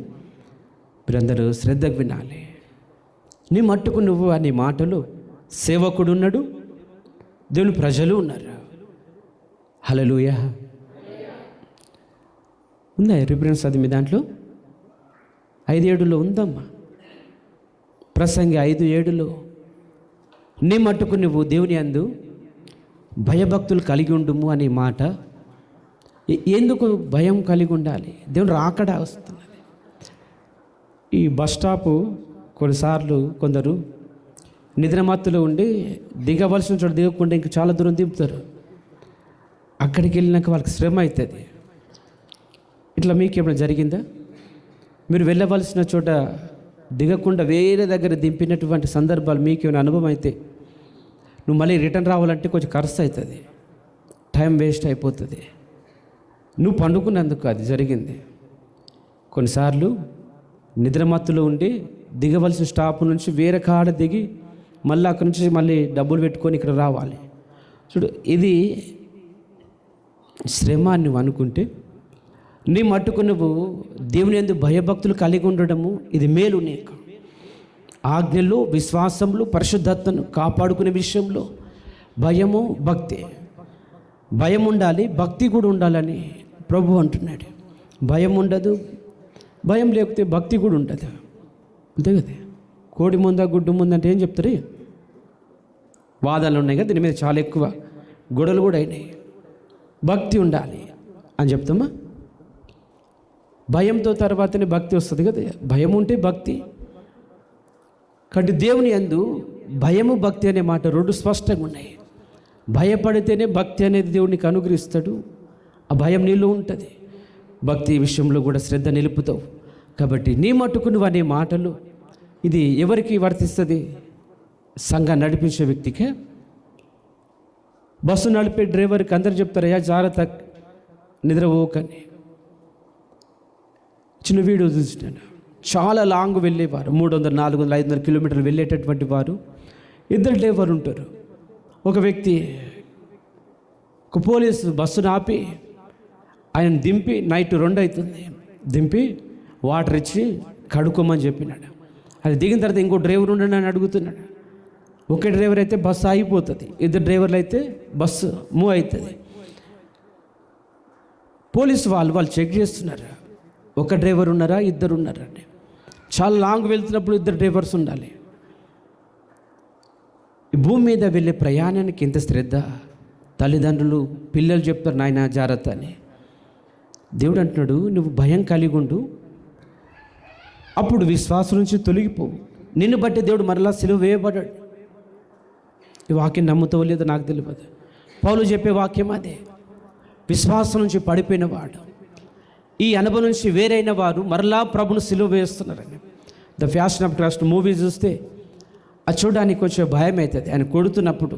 మీరందరూ శ్రద్ధగా వినాలి. నీ మట్టుకు నువ్వు నీ మాటలు సేవకుడు ఉన్నాడు, దేవుని ప్రజలు ఉన్నారు. హల్లెలూయా. ఉందా రిఫరెన్స్ అది మీ దాంట్లో? 5:7 ఉందమ్మా. ప్రసంగి 5:7 నీ మట్టుకు నువ్వు దేవుని యందు భయభక్తులు కలిగి ఉండుము అనే మాట. ఎందుకు భయం కలిగి ఉండాలి? దేవుని రాకడ వస్తున్నది. ఈ బస్ స్టాపు కొన్నిసార్లు కొందరు నిద్రమత్తులో ఉండి దిగవలసిన చోట దిగకుండా ఇంకా చాలా దూరం దింపుతారు. అక్కడికి వెళ్ళినాక వాళ్ళకి శ్రమ అవుతుంది. ఇట్లా మీకు ఏమైనా జరిగిందా? మీరు వెళ్ళవలసిన చోట దిగకుండా వేరే దగ్గర దింపినటువంటి సందర్భాలు మీకు ఏమైనా అనుభవం అయితే నువ్వు మళ్ళీ రిటర్న్ రావాలంటే కొంచెం ఖర్చు అవుతుంది, టైం వేస్ట్ అయిపోతుంది. నువ్వు పండుకున్నందుకు అది జరిగింది. కొన్నిసార్లు నిద్రమత్తులో ఉండి దిగవలసిన స్టాప్ నుంచి వేరే కాడ దిగి మళ్ళీ అక్కడి నుంచి మళ్ళీ డబ్బులు పెట్టుకొని ఇక్కడ రావాలి. చూడు, ఇది శ్రమ అని నువ్వు అనుకుంటే నీ మట్టుకు నువ్వు దేవుని యందు భయభక్తులు కలిగి ఉండడము ఇది మేలు. నీకు ఆజ్ఞలు, విశ్వాసములు, పరిశుద్ధతను కాపాడుకునే విషయంలో భయము, భక్తి. భయం ఉండాలి, భక్తి కూడా ఉండాలని ప్రభు అంటున్నాడు. భయం ఉండదు, భయం లేకపోతే భక్తి కూడా ఉండదు. అంతే కదా. కోడి ముందా గుడ్డు ముందంటే ఏం చెప్తారు? వాదాలు ఉన్నాయి కదా, దీని మీద చాలా ఎక్కువ గొడవలు కూడా అయినాయి. భక్తి ఉండాలి అని చెప్తామా? భయంతో తర్వాతనే భక్తి వస్తుంది కదా. భయం ఉంటే భక్తి. కాబట్టి దేవుని యందు భయము, భక్తి అనే మాట రెండు స్పష్టంగా ఉన్నాయి. భయపడితేనే భక్తి అనేది దేవునికి అనుగ్రహిస్తాడు. ఆ భయం నీలో ఉంటుంది. భక్తి విషయంలో కూడా శ్రద్ధ నిలుపుతావు. కాబట్టి నీ మట్టుకు నువ్వు అనే మాటలు ఇది ఎవరికి వర్తిస్తుంది? సంఘం నడిపించే వ్యక్తికే. బస్సు నడిపే డ్రైవర్కి అందరు చెప్తారయ్యా జాగ్రత్త నిద్రపోకని. చిన్న వీడియో చూసినాను. చాలా లాంగ్ వెళ్ళేవారు, 300, 400, 500 కిలోమీటర్లు వెళ్ళేటటువంటి వారు ఇద్దరు డ్రైవర్ ఉంటారు. ఒక వ్యక్తి ఒక పోలీసు బస్సును ఆపి ఆయన దింపి నైట్ 2 అవుతుంది దింపి వాటర్ ఇచ్చి కడుక్కోమని చెప్పినాడు. అది దిగిన తర్వాత ఇంకో డ్రైవర్ ఉండని అని అడుగుతున్నాడు. ఒక డ్రైవర్ అయితే బస్సు ఆగిపోతుంది, ఇద్దరు డ్రైవర్లు అయితే బస్సు మూవ్ అవుతుంది. పోలీసు వాళ్ళు చెక్ చేస్తున్నారు, ఒక డ్రైవర్ ఉన్నారా, ఇద్దరు ఉన్నారండి. చాలా లాంగ్ వెళ్తున్నప్పుడు ఇద్దరు డ్రైవర్స్ ఉండాలి. ఈ భూమి మీద వెళ్ళే ప్రయాణానికి ఎంత శ్రద్ధ. తల్లిదండ్రులు పిల్లలు చెప్తారు నాయన జాగ్రత్త అని. దేవుడు అంటున్నాడు, నువ్వు భయం కలిగి ఉండు, అప్పుడు విశ్వాసం నుంచి తొలగిపో. నిన్ను బట్టి దేవుడు మరలా సిలువ వేయబడ్డాడు. ఈ వాక్యం నమ్ముతావో లేదో నాకు తెలియదు. పౌలు చెప్పే వాక్యం అదే. విశ్వాసం నుంచి పడిపోయిన వాడు, ఈ అనుభవం నుంచి వేరైన వారు మరలా ప్రభును సిలువ వేస్తున్నారని. The passion of Christ movie చూస్తే అది చూడడానికి కొంచెం భయం అవుతుంది. ఆయన కొడుతున్నప్పుడు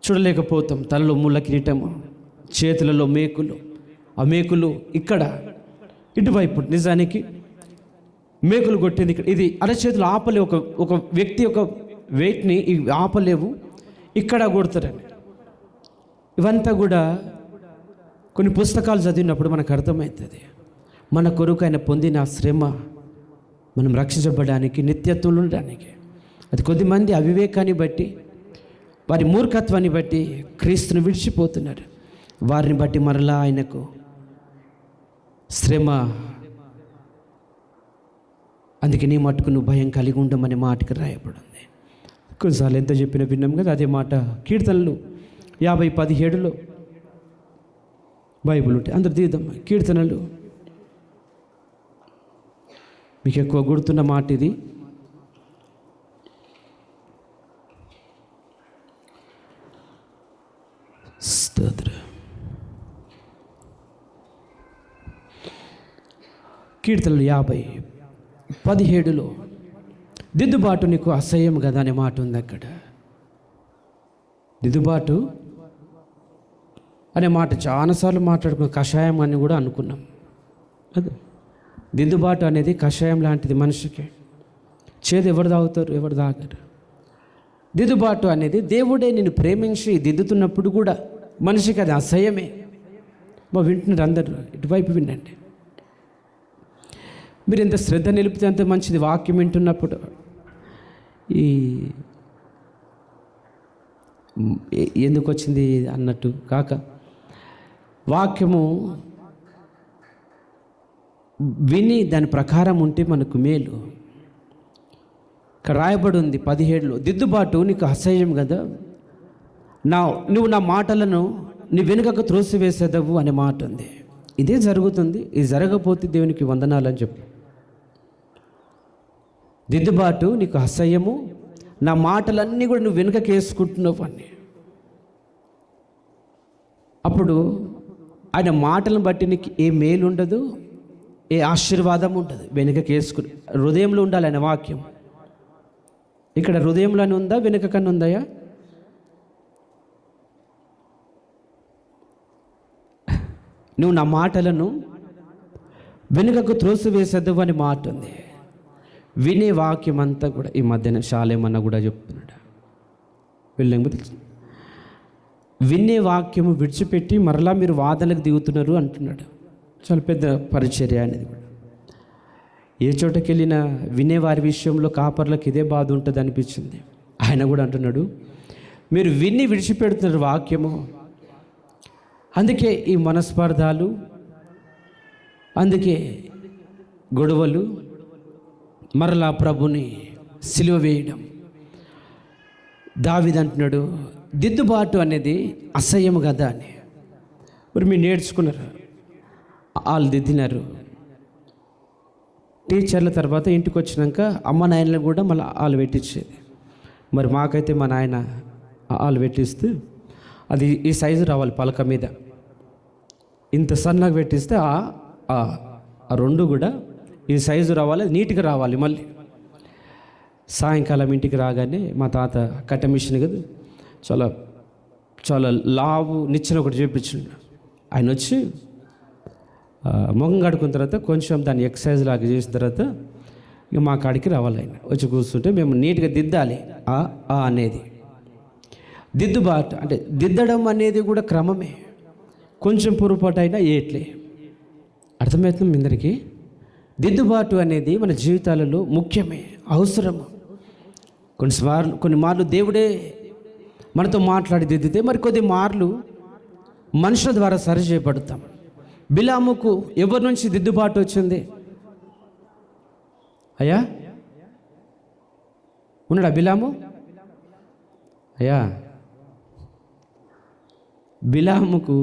చూడలేకపోతాం. తలలో ముళ్ళ కిరీటము, చేతులలో మేకులు, ఆ మేకులు ఇక్కడ ఇటువైపు నిజానికి మేకులు కొట్టింది ఇక్కడ. ఇది అరచేతులు ఆపలేవు. ఒక వ్యక్తి ఒక వెయిట్ని ఆపలేవు, ఇక్కడ కొడతారని. ఇవంతా కూడా కొన్ని పుస్తకాలు చదివినప్పుడు మనకు అర్థమవుతుంది. మన కొరకు ఆయన పొందిన శ్రమ మనం రక్షించబడడానికి, నిత్యత్వంలో ఉండడానికి. అది కొద్దిమంది అవివేకాన్ని బట్టి, వారి మూర్ఖత్వాన్ని బట్టి క్రీస్తుని విడిచిపోతున్నారు. వారిని బట్టి మరలా ఆయనకు శ్రమ. అందుకే నీ మట్టుకు నువ్వు భయం కలిగి ఉండమనే మాటకి రాయబడింది. కొన్నిసార్లు ఎంత చెప్పినా విన్నాం కదా. అదే మాట కీర్తనలు 50:17 బైబిల్ ఉంటాయి. అందరు తీద్దాం. కీర్తనలు మీకు ఎక్కువ గుర్తున్న మాట ఇది. కీర్తనలు 50:17 దిద్దుబాటు నీకు అసహ్యం కదా అనే మాట ఉంది. అక్కడ దిద్దుబాటు అనే మాట చాలాసార్లు మాట్లాడుకున్న కషాయం అని కూడా అనుకున్నాం. అదే దిద్దుబాటు అనేది కషాయం లాంటిది. మనిషికి చేదు ఎవరు తాగుతారు, ఎవరు తాగరు. దిద్దుబాటు అనేది దేవుడే నిన్ను ప్రేమించి దిద్దుతున్నప్పుడు కూడా మనిషికి అది అసహ్యమే. వింటున్నారు అందరూ, ఇటువైపు వినండి. మీరు ఎంత శ్రద్ధ నిలిపితే అంత మంచిది. వాక్యం వింటున్నప్పుడు ఈ ఎందుకు వచ్చింది అన్నట్టు కాక, వాక్యము విని దాని ప్రకారం ఉంటే మనకు మేలు. ఇక్కడ రాయబడి ఉంది 17లో, దిద్దుబాటు నీకు అసహ్యం కదా, నువ్వు నా మాటలను నీ వెనుకకు త్రోసివేసేదవు అనే మాట ఉంది. ఇదే జరుగుతుంది. ఇది జరగకపోతే దేవునికి వందనాలని చెప్పు. దిద్దుబాటు నీకు అసహ్యము, నా మాటలన్నీ కూడా నువ్వు వెనుకకి వేసుకుంటున్నావు అని. అప్పుడు ఆయన మాటలను బట్టి నీకు ఏ మేలు ఉండదు, ఏ ఆశీర్వాదం ఉండదు. వెనుకకి వేసుకుని హృదయంలో ఉండాలి ఆయన వాక్యం. ఇక్కడ హృదయంలోనే ఉందా, వెనుక కన్నా ఉందయా? నువ్వు నా మాటలను వెనుకకు త్రోసివేసేద్దు అని మాట ఉంది. వినే వాక్యం అంతా కూడా ఈ మధ్యన శాలేమన్న కూడా చెప్తున్నాడు. వెళ్ళలేకపోతే వినే వాక్యము విడిచిపెట్టి మరలా మీరు వాదనకు దిగుతున్నారు అంటున్నాడు. చాలా పెద్ద పరిచర్య అనేది కూడా. ఏ చోటకి వెళ్ళినా వినేవారి విషయంలో కాపర్లకు ఇదే బాధ ఉంటుంది అనిపించింది. ఆయన కూడా అంటున్నాడు, మీరు విని విడిచిపెడుతున్నారు వాక్యము, అందుకే ఈ మనస్పర్ధాలు, అందుకే గొడవలు, మరలా ప్రభుని సిలువ వేయడం. దావీదు అంటున్నాడు, దిద్దుబాటు అనేది అసహ్యం కదా అని. మరి మీరు నేర్చుకున్నారు, వాళ్ళు దిద్దినారు. టీచర్ల తర్వాత ఇంటికి వచ్చినాక అమ్మ నాయనలు కూడా మళ్ళీ వాళ్ళు పెట్టించేది. మరి మాకైతే మా నాయన వాళ్ళు పెట్టిస్తే అది ఈ సైజు రావాలి, పలక మీద ఇంత సన్నగా పెట్టిస్తే ఆ రెండు కూడా ఈ సైజు రావాలి, నీట్గా రావాలి. మళ్ళీ సాయంకాలం ఇంటికి రాగానే మా తాత కట్ట మిషన్ కదా, చాలా చాలా లావు నిచ్చెన ఒకటి చేపించిండు. ఆయన వచ్చి మొహం కడుకున్న తర్వాత కొంచెం దాన్ని ఎక్సర్సైజ్ లాగా చేసిన తర్వాత ఇక మా కాడికి రావాలి. ఆయన వచ్చి కూర్చుంటే మేము నీట్గా దిద్దాలి అనేది. దిద్దుబాటు అంటే దిద్దడం అనేది కూడా క్రమమే. కొంచెం పొరపాటు అయినా ఏట్లే. అర్థమవుతుంది మీ అందరికీ? దిద్దుబాటు అనేది మన జీవితాలలో ముఖ్యమే, అవసరము. కొన్ని మార్లు దేవుడే మనతో మాట్లాడి దిద్దితే, మరి కొద్ది మార్లు మనుషుల ద్వారా సరి చేయబడతాం. బిలాముకు ఎవరి నుంచి దిద్దుబాటు వచ్చింది? అయ్యా ఉన్నాడా బిలాము? అయ్యా, బిలాముకు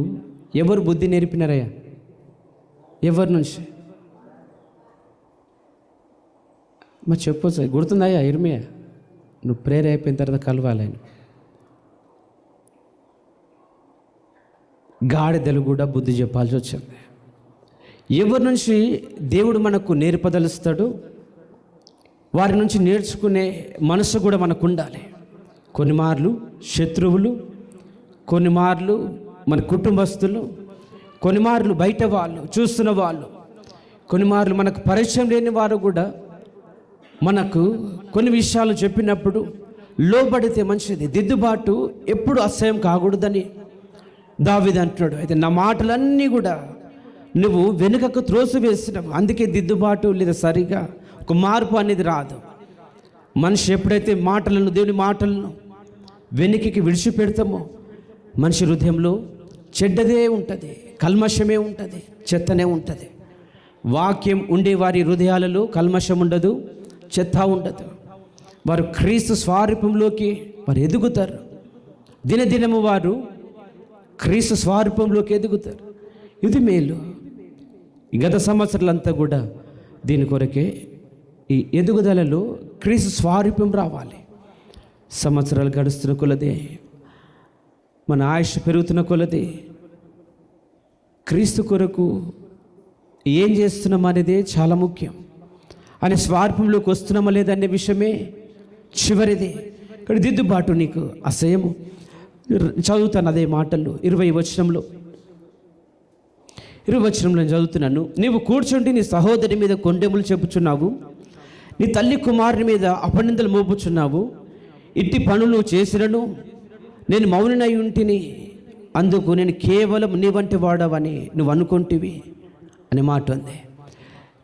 ఎవరు బుద్ధి నేర్పినారయ్యా? ఎవరి నుంచి? మరి చెప్పొచ్చు, గుర్తుందయ్యా ఇర్మియా, నువ్వు ప్రేయర్ అయిపోయిన తర్వాత కలవాలని. గాడిదలు కూడా బుద్ధి చెప్పాల్సి వచ్చింది. ఎవరి నుంచి దేవుడు మనకు నేర్పదలుస్తాడు, వారి నుంచి నేర్చుకునే మనసు కూడా మనకు ఉండాలి. కొన్ని మార్లు శత్రువులు, కొన్ని మార్లు మన కుటుంబస్తులు, కొన్ని మార్లు బయట వాళ్ళు, చూస్తున్న వాళ్ళు, కొన్ని మార్లు మనకు పరిచయం లేని వారు కూడా మనకు కొన్ని విషయాలు చెప్పినప్పుడు లోబడితే మంచిది. దిద్దుబాటు ఎప్పుడు అసహ్యం కాకూడదని దావీదు అంటున్నాడు. అయితే నా మాటలన్నీ కూడా నువ్వు వెనుకకు త్రోసివేసినావు, అందుకే దిద్దుబాటు లేదా సరిగా ఒక మార్పు అనేది రాదు. మనిషి ఎప్పుడైతే మాటలను, దేవుని మాటలను వెనుకకి విడిచిపెడతామో మనిషి హృదయంలో చెడ్డదే ఉంటుంది, కల్మషమే ఉంటుంది, చెత్తనే ఉంటుంది. వాక్యం ఉండే వారి హృదయాలలో కల్మషం ఉండదు, చెత్త ఉండదు. వారు క్రీస్తు స్వరూపంలోకి వారు ఎదుగుతారు. దినదినము వారు క్రీస్తు స్వరూపంలోకి ఎదుగుతారు. ఇది మేలు. గత సంవత్సరాలంతా కూడా దీని కొరకే, ఈ ఎదుగుదలలో క్రీస్తు స్వరూపం రావాలి. సంవత్సరాలు గడుస్తున్న కొలది, మన ఆయుష్ పెరుగుతున్న కొలది క్రీస్తు కొరకు ఏం చేస్తున్నాం అనేదే చాలా ముఖ్యం. ఆయన స్వరూపంలోకి వస్తున్నామా లేదనే విషయమే చివరిది. ఇక్కడ దిద్దుబాటు నీకు అసహ్యము. చదువుతాను అదే మాటల్లో 20వ వచనంలో నేను చదువుతున్నాను. నీవు కూర్చుండి నీ సహోదరి మీద కొండెములు చెప్పుచున్నావు, నీ తల్లి కుమారుని మీద అపనిందలు మోపుచున్నావు. ఇట్టి పనులు చేసినను నేను మౌననై ఉంటిని, అందుకు నేను కేవలం నీ వంటి వాడవని నువ్వు అనుకుంటివి అనే మాట ఉంది.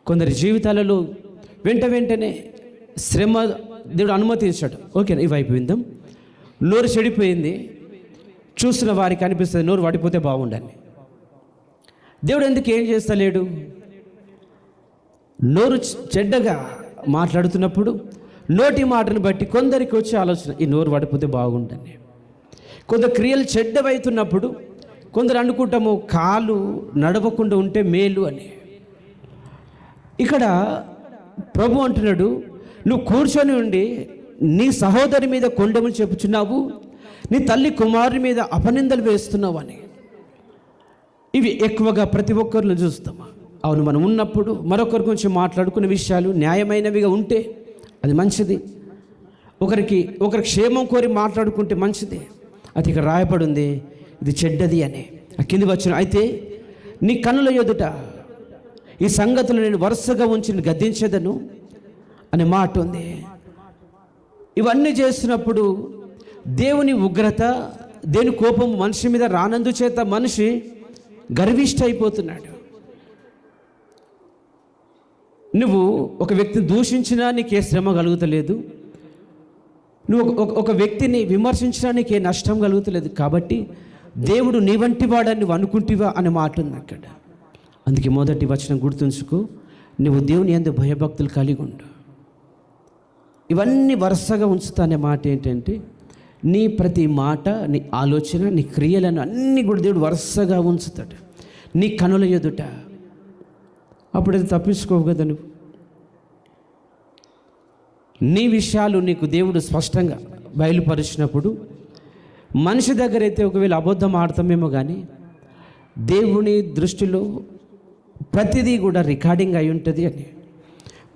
కొందరి జీవితాలలో వెంటనే శ్రమ దేవుడు అనుమతించాడు. ఓకే, ఇవి అయిపోయిందాం. నోరు చెడిపోయింది, చూస్తున్న వారికి అనిపిస్తుంది నోరు పడిపోతే బాగుండని. దేవుడు ఎందుకు ఏం చేస్తలేడు? నోరు చెడ్డగా మాట్లాడుతున్నప్పుడు నోటి మాటను బట్టి కొందరికి వచ్చే ఆలోచన, ఈ నోరు పడిపోతే బాగుండని. కొందరు క్రియలు చెడ్డవైతున్నప్పుడు కొందరు అనుకుంటాము కాలు నడవకుండా ఉంటే మేలు అని. ఇక్కడ ప్రభు అంటున్నాడు, నువ్వు కూర్చొని ఉండి నీ సహోదరి మీద కొండెములు చెప్పుచున్నావు, నీ తల్లి కుమారుని మీద అపనిందలు వేస్తున్నావు అని. ఇవి ఎక్కువగా ప్రతి ఒక్కరిని చూస్తాము. అవును, మనం ఉన్నప్పుడు మరొకరి గురించి మాట్లాడుకునే విషయాలు న్యాయమైనవిగా ఉంటే అది మంచిది. ఒకరి క్షేమం కోరి మాట్లాడుకుంటే మంచిది. అది ఇక్కడ రాయబడి ఉంది, ఇది చెడ్డది అని. ఆ కింది వచ్చిన అయితే నీ కన్నుల ఎదుట ఈ సంగతులు నేను వరుసగా ఉంచి గద్దించేదను అనే మాట ఉంది. ఇవన్నీ చేస్తున్నప్పుడు దేవుని ఉగ్రత, దేవుని కోపం మనిషి మీద రానందు చేత మనిషి గర్విష్ఠ అయిపోతున్నాడు. నువ్వు ఒక వ్యక్తిని దూషించినా నీకే శ్రమ కలుగుతలేదు, నువ్వు ఒక వ్యక్తిని విమర్శించినా నీకే నష్టం కలుగుతలేదు. కాబట్టి దేవుడు నీ వంటి వాడని నువ్వు అనుకుంటివా అనే మాట ఉంది అక్కడ. అందుకే మొదటి వచనం గుర్తుంచుకో, నువ్వు దేవుని యందు భయభక్తులు కలిగి ఉండు. ఇవన్నీ వరుసగా ఉంచుతానే మాట ఏంటంటే, నీ ప్రతి మాట, నీ ఆలోచన, నీ క్రియలను అన్నీ కూడా దేవుడు వరుసగా ఉంచుతాడు నీ కనుల ఎదుట. అప్పుడు అది తప్పించుకోవు కదా నువ్వు. నీ విషయాలు నీకు దేవుడు స్పష్టంగా బయలుపరిచినప్పుడు మనిషి దగ్గర అయితే ఒకవేళ అబద్ధం ఆడతామేమో, కానీ దేవుని దృష్టిలో ప్రతిదీ కూడా రికార్డింగ్ అయి ఉంటుంది అని.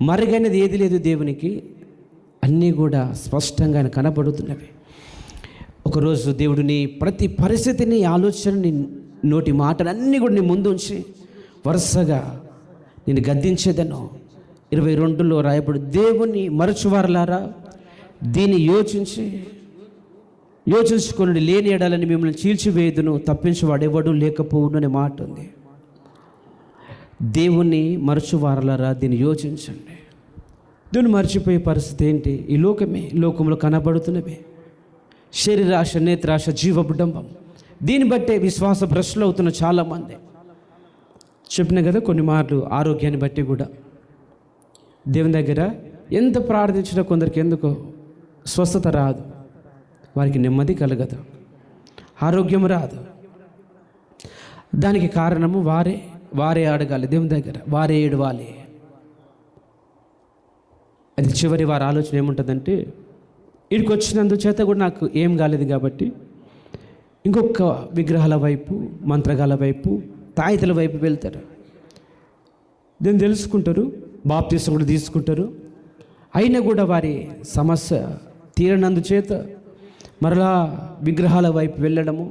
మరుగైనది ఏది లేదు దేవునికి, అన్నీ కూడా స్పష్టంగా ఆయన కనబడుతున్నవి. ఒకరోజు దేవుడు నీ ప్రతి పరిస్థితిని, ఆలోచనని, నోటి మాటలన్నీ కూడా నీ ముందు ఉంచి వరుసగా నేను గద్దించేదను. 22లో రాయబడి, దేవుని మరచువారలారా దీన్ని యోచించుకొని లేని ఎడాలని మిమ్మల్ని చీల్చివేయుదును, తప్పించేవాడెవడు లేకపోవును అనే మాట ఉంది. దేవుని మరచువారలారా దీన్ని యోచించండి. దేవుని మర్చిపోయే పరిస్థితి ఏంటి? ఈ లోకంలో కనబడుతున్నవి శరీరాశ, నేత్రాశ, జీవబుడంబం. దీన్ని బట్టే విశ్వాస భ్రష్టులు అవుతున్న చాలామంది. చెప్పిన కదా కొన్ని మార్లు ఆరోగ్యాన్ని బట్టి కూడా దేవుని దగ్గర ఎంత ప్రార్థించినా కొందరికి ఎందుకో స్వస్థత రాదు, వారికి నెమ్మది కలగదు, ఆరోగ్యం రాదు. దానికి కారణము వారే వారే అడగాలి దేవుని దగ్గర, వారే ఏడవాలి. అది చివరి వారి ఆలోచన ఏముంటుందంటే, ఇక్కడికి వచ్చినందుచేత కూడా నాకు ఏం కాలేదు కాబట్టి ఇంకొక విగ్రహాల వైపు, మంత్రగాల వైపు, తాయితల వైపు వెళ్తారు. దీన్ని తెలుసుకుంటారు, బాప్తీసం కూడా తీసుకుంటారు. అయినా కూడా వారి సమస్య తీరనందుచేత మరలా విగ్రహాల వైపు వెళ్ళడము.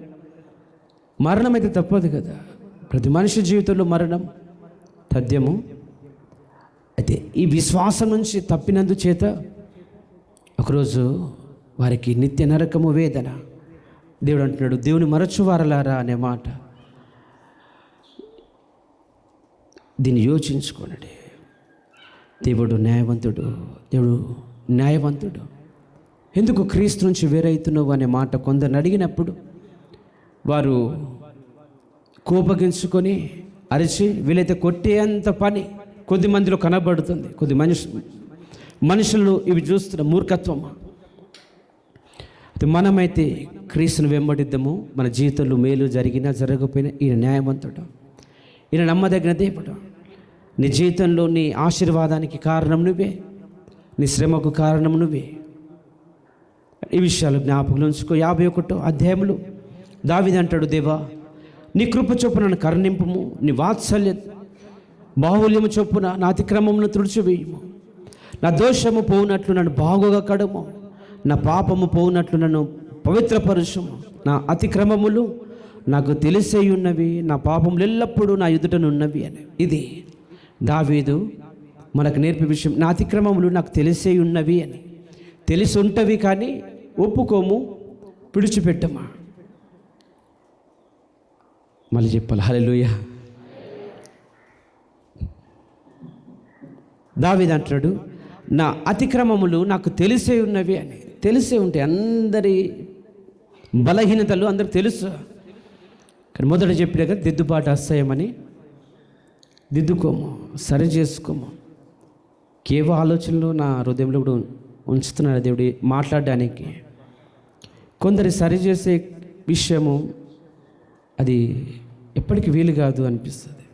మరణం అయితే తప్పదు కదా, ప్రతి మనిషి జీవితంలో మరణం తథ్యము. అయితే ఈ విశ్వాసం నుంచి తప్పినందుచేత ఒకరోజు వారికి నిత్య నరకము, వేదన. దేవుడు అంటున్నాడు, దేవుని మరచువారలారా అనే మాట. దీన్ని యోచించుకోనండి. దేవుడు న్యాయవంతుడు, దేవుడు న్యాయవంతుడు. ఎందుకు క్రీస్తు నుంచి వేరైతున్నావు అనే మాట కొందరిని అడిగినప్పుడు వారు కోపగించుకొని అరిచి వీలైతే కొట్టేంత పని కొద్ది మందిలో కనబడుతుంది. కొద్ది మనుషులు ఇవి చూస్తున్న మూర్ఖత్వం. మనమైతే క్రీస్తుని వెంబడిద్దాము. మన జీవితంలో మేలు జరిగినా జరగకపోయినా ఈయన న్యాయవంతుడు, ఈయన నమ్మదగిన దేవుడు. నీ జీవితంలో నీ ఆశీర్వాదానికి కారణం నువ్వే, నీ శ్రమకు కారణం నువ్వే. ఈ విషయాలు జ్ఞాపకం ఉంచుకో. 51వ అధ్యాయంలో దావీదు అంటాడు, దేవా నీ కృప చొప్పున నన్ను కరుణింపుము, నీ వాత్సల్య బాహుల్యము చొప్పున నా అతిక్రమమును తుడిచివేయుము. నా దోషము పోవునట్లు నన్ను బాగుగా కడుము, నా పాపము పోవునట్లు నన్ను పవిత్రపరుషము. నా అతిక్రమములు నాకు తెలిసే ఉన్నవి, నా పాపములు ఎల్లప్పుడూ నా ఎదుటనున్నవి అని. ఇది దావీదు మనకు నేర్పే విషయం. నా అతిక్రమములు నాకు తెలిసే ఉన్నవి అని. తెలిసి ఉంటవి కానీ ఒప్పుకోము, విడిచిపెట్టమా. మళ్ళీ చెప్పాలి, హల్లెలూయా. దావీదు అంటాడు, నా అతిక్రమములు నాకు తెలిసే ఉన్నవి అని. తెలిసే ఉంటాయి, అందరి బలహీనతలు అందరికి తెలుసు. కానీ మొదట చెప్పినాక దిద్దుబాటు అసహ్యమని దిద్దుకోము, సరి చేసుకోము. కేవో ఆలోచనలు నా హృదయంలో కూడా ఉంచుతున్నాడు దేవుడి మాట్లాడడానికి. కొందరి సరిచేసే విషయము అది ఎప్పటికీ వీలు కాదు అనిపిస్తుంది.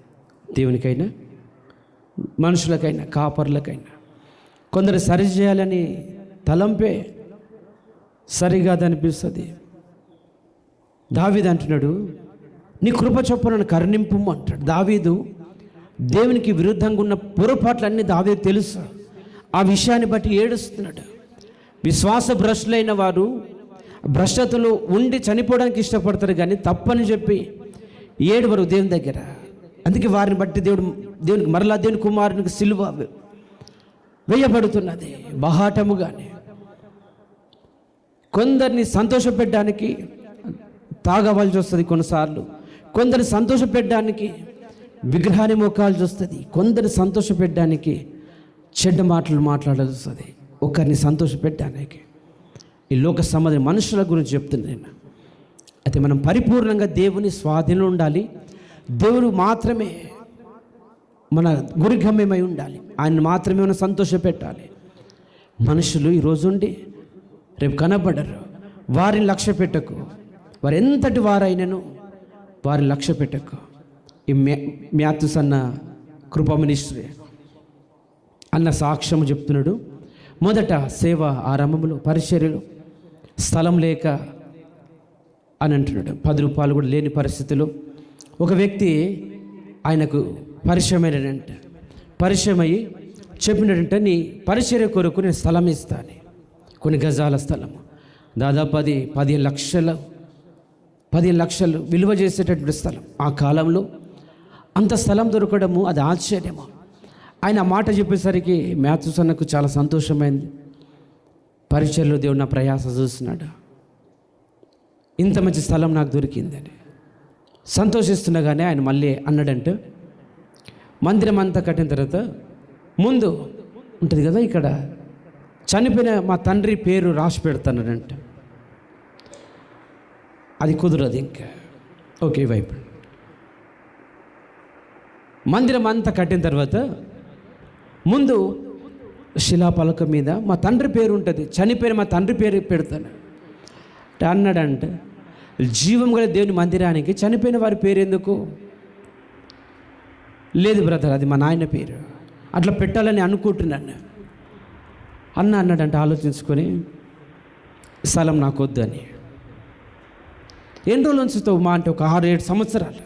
దేవునికైనా మనుషులకైనా కాపర్లకైనా కొందరు సరి చేయాలని తలంపే సరికాదనిపిస్తుంది. దావీదు అంటున్నాడు, నీ కృప చొప్పున కరుణింపు అంటాడు. దావీదు దేవునికి విరుద్ధంగా ఉన్న పొరపాట్లన్నీ దావీదు తెలుసు. ఆ విషయాన్ని బట్టి ఏడుస్తున్నాడు. విశ్వాస భ్రష్టులైన వారు భ్రష్టతలో ఉండి చనిపోవడానికి ఇష్టపడతారు, కానీ తప్పని చెప్పి ఏడువరు దేవుని దగ్గర. అందుకే వారిని బట్టి దేవునికి మరలా దేవుని కుమారునికి సిలువ వేయబడుతున్నది బహాటముగానే. కొందరిని సంతోషపెట్టడానికి తాగవలసి వస్తుంది కొన్నిసార్లు. కొందరిని సంతోషపెట్టడానికి విగ్రహాన్ని మొక్కాల్సి వస్తుంది. కొందరిని సంతోషపెట్టడానికి చెడ్డ మాటలు మాట్లాడాల్సి వస్తుంది. ఒకరిని సంతోషపెట్టడానికి. ఈ లోక సంబంధి మనుషుల గురించి చెప్తున్నాను నేను. అయితే మనం పరిపూర్ణంగా దేవుని స్వాధీనంలో ఉండాలి. దేవుడు మాత్రమే మన గురిగమ్యమై ఉండాలి. ఆయన మాత్రమే మనం సంతోషపెట్టాలి. మనుషులు ఈరోజు ఉండి రేపు కనబడరు. వారిని లక్ష్య పెట్టకు. వారు ఎంతటి వారైనను వారిని లక్ష్య పెట్టకు. ఈ మ్యాథ్యూస్ అన్న కృప మినిస్ట్రీ అన్న సాక్ష్యం చెప్తున్నాడు. మొదట సేవ ఆరంభంలో పరిచర్యలో స్థలం లేక అని అంటున్నాడు. 10 రూపాయలు కూడా లేని పరిస్థితిలో ఒక వ్యక్తి ఆయనకు పరిచయమైనడంట. పరిచయం అయ్యి చెప్పినడంటే, నీ పరిచర్య కొరకు నేను స్థలం ఇస్తాను. కొన్ని గజాల స్థలము, దాదాపు 15 లక్షలు విలువ చేసేటటువంటి స్థలం. ఆ కాలంలో అంత స్థలం దొరకడము అది ఆశ్చర్యము. ఆయన ఆ మాట చెప్పేసరికి మ్యాథ్యూస్ అన్నకు చాలా సంతోషమైంది. పరిచర్యలో దేవుడు నా ప్రయాస చూస్తున్నాడు, ఇంత మంచి స్థలం నాకు దొరికిందని సంతోషిస్తుండగానే ఆయన మళ్ళీ అన్నాడంటే, మందిరం అంతా కట్టిన తర్వాత ముందు ఉంటుంది కదా, ఇక్కడ చనిపోయిన మా తండ్రి పేరు రాసి పెడతానంట. అది కుదరదు ఇంకా. ఓకే, వైపు మందిరం అంతా కట్టిన తర్వాత ముందు శిలాపలక మీద మా తండ్రి పేరు ఉంటుంది, చనిపోయిన మా తండ్రి పేరు పెడతాను అన్నాడంట. జీవం గల దేవుని మందిరానికి చనిపోయిన వారి పేరు ఎందుకు? లేదు బ్రదర్, అది మా నాయన పేరు, అట్లా పెట్టాలని అనుకుంటున్నాను అన్న అన్నాడంటే ఆలోచించుకొని, స్థలం నాకు వద్దు అని. ఎన్ని రోజులు ఉంచుతావు? మా అంటే ఒక 6-7 సంవత్సరాలు.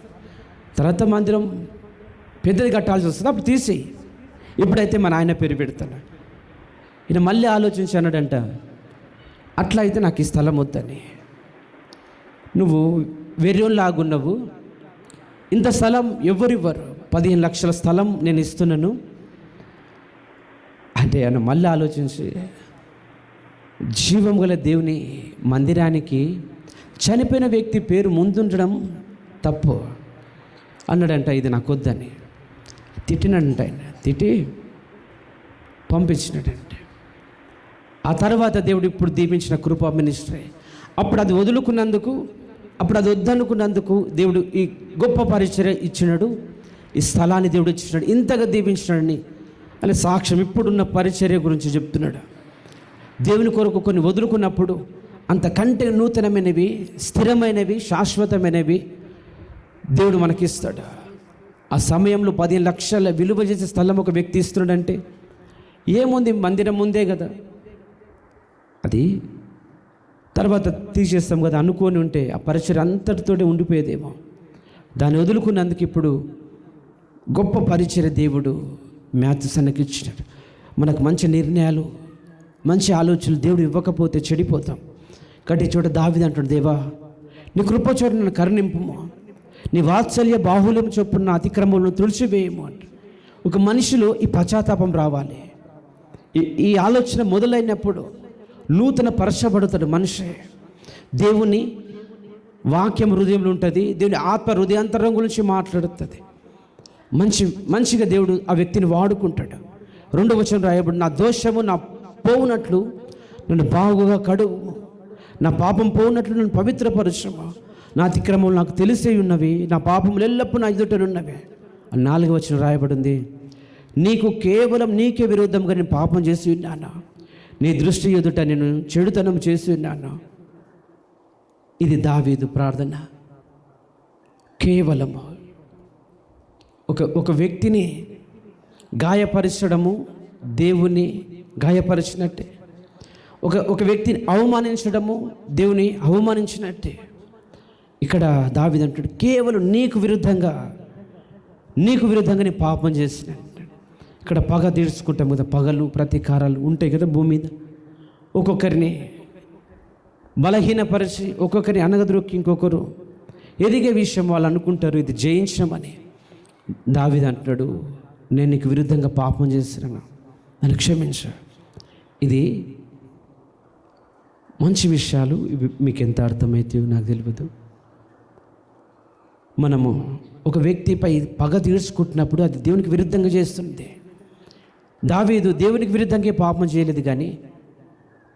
తర్వాత మందిరం పెద్దది కట్టాల్సి వస్తుంది, అప్పుడు తీసేయి, ఇప్పుడైతే మా నాయన పేరు పెడతాను. ఈయన మళ్ళీ ఆలోచించి అన్నాడంట, అట్లా అయితే నాకు ఈ స్థలం వద్దని. నువ్వు వెర్రోలాగున్నావు, ఇంత స్థలం ఎవరివ్వరు, 15 లక్షల స్థలం నేను ఇస్తున్నాను అంటే ఆయన మళ్ళీ ఆలోచించి, జీవం గల దేవుని మందిరానికి చనిపోయిన వ్యక్తి పేరు ముందుండడం తప్పు అన్నాడంట. ఇది నాకు వద్దని తిట్టినాడంట. ఆయన తిట్టి పంపించినాడంటే. ఆ తర్వాత దేవుడు ఇప్పుడు దీవించిన కృపా మినిస్ట్రీ, అప్పుడు అది వదులుకున్నందుకు, అప్పుడు అది వద్దనుకున్నందుకు దేవుడు ఈ గొప్ప పరిచర్య ఇచ్చినాడు, ఈ స్థలాన్ని దేవుడు ఇచ్చినాడు, ఇంతగా దీవించినాడని అని సాక్ష్యం ఇప్పుడున్న పరిచర్య గురించి చెప్తున్నాడు. దేవుని కొరకు కొన్ని వదులుకున్నప్పుడు అంతకంటే నూతనమైనవి, స్థిరమైనవి, శాశ్వతమైనవి దేవుడు మనకిస్తాడు. ఆ సమయంలో 15 లక్షల విలువ చేసే స్థలం ఒక వ్యక్తి ఇస్తున్నాడంటే ఏముంది, మందిరం ముందే కదా, అది తర్వాత తీసేస్తాం కదా అనుకొని ఉంటే ఆ పరిచయం అంతటితోనే ఉండిపోయేదేమో. దాన్ని వదులుకున్నందుకు ఇప్పుడు గొప్ప పరిచర్య దేవుడు మ్యాథ్స్ అన్నకి ఇచ్చినాడు. మనకు మంచి నిర్ణయాలు, మంచి ఆలోచనలు దేవుడు ఇవ్వకపోతే చెడిపోతాం. కాబట్టి చోట దావీదు అంటాడు, దేవా నీ కృపచోట నన్ను కరుణింపుము, నీ వాత్సల్య బాహుల్యం చొప్పున అతిక్రమములను తుడిచివేయము అంట. ఒక మనిషిలో ఈ పశ్చాత్తాపం రావాలి. ఈ ఆలోచన మొదలైనప్పుడు నూతన పరచబడుతాడు మనిషి. దేవుని వాక్యం హృదయంలో ఉంటుంది, దేవుని ఆత్మ హృదయాంతరం గురించి మాట్లాడుతుంది. మంచిగా దేవుడు ఆ వ్యక్తిని వాడుకుంటాడు. 2వ వచనం రాయబడి, నా దోషము నా పోవునట్లు నన్ను బాగుగా కడుగు, నా పాపం పోవునట్లు నన్ను పవిత్రపరచుము, నా అతిక్రమం నాకు తెలిసే ఉన్నవి, నా పాపములు ఎల్లప్పుడూ నా ఎదుటనున్నవి. 4వ వచనం రాయబడింది, నీకు కేవలం నీకే విరుద్ధంగా నేను పాపం చేసి ఉన్నాను, నీ దృష్టి ఎదుట నేను చెడుతనం చేసి ఉన్నాను. ఇది దావీదు ప్రార్థన. కేవలము ఒక వ్యక్తిని గాయపరచడము దేవుని గాయపరిచినట్టే, ఒక వ్యక్తిని అవమానించడము దేవుని అవమానించినట్టే. ఇక్కడ దావీదు అంటాడు, కేవలం నీకు విరుద్ధంగా నేను పాపం చేసిన. ఇక్కడ పగ తీర్చుకుంటాం కదా, పగలు ప్రతీకారాలు ఉంటాయి కదా భూమి మీద. ఒక్కొక్కరిని బలహీనపరిచి, ఒక్కొక్కరిని అనగద్రొక్కి, ఇంకొకరు ఎదిగే విషయం వాళ్ళు అనుకుంటారు ఇది జయించమని. దావీదు అంటాడు, నేను నీకు విరుద్ధంగా పాపం చేస్తున్నాను, నన్ను క్షమించు. ఇది మంచి విషయాలు. ఇవి మీకు ఎంత అర్థమైతే నాకు తెలియదు. మనము ఒక వ్యక్తిపై పగ తీర్చుకుంటున్నప్పుడు అది దేవునికి విరుద్ధంగా చేస్తుంది. దావీదు దేవునికి విరుద్ధంగా పాపం చేయలేదు, కానీ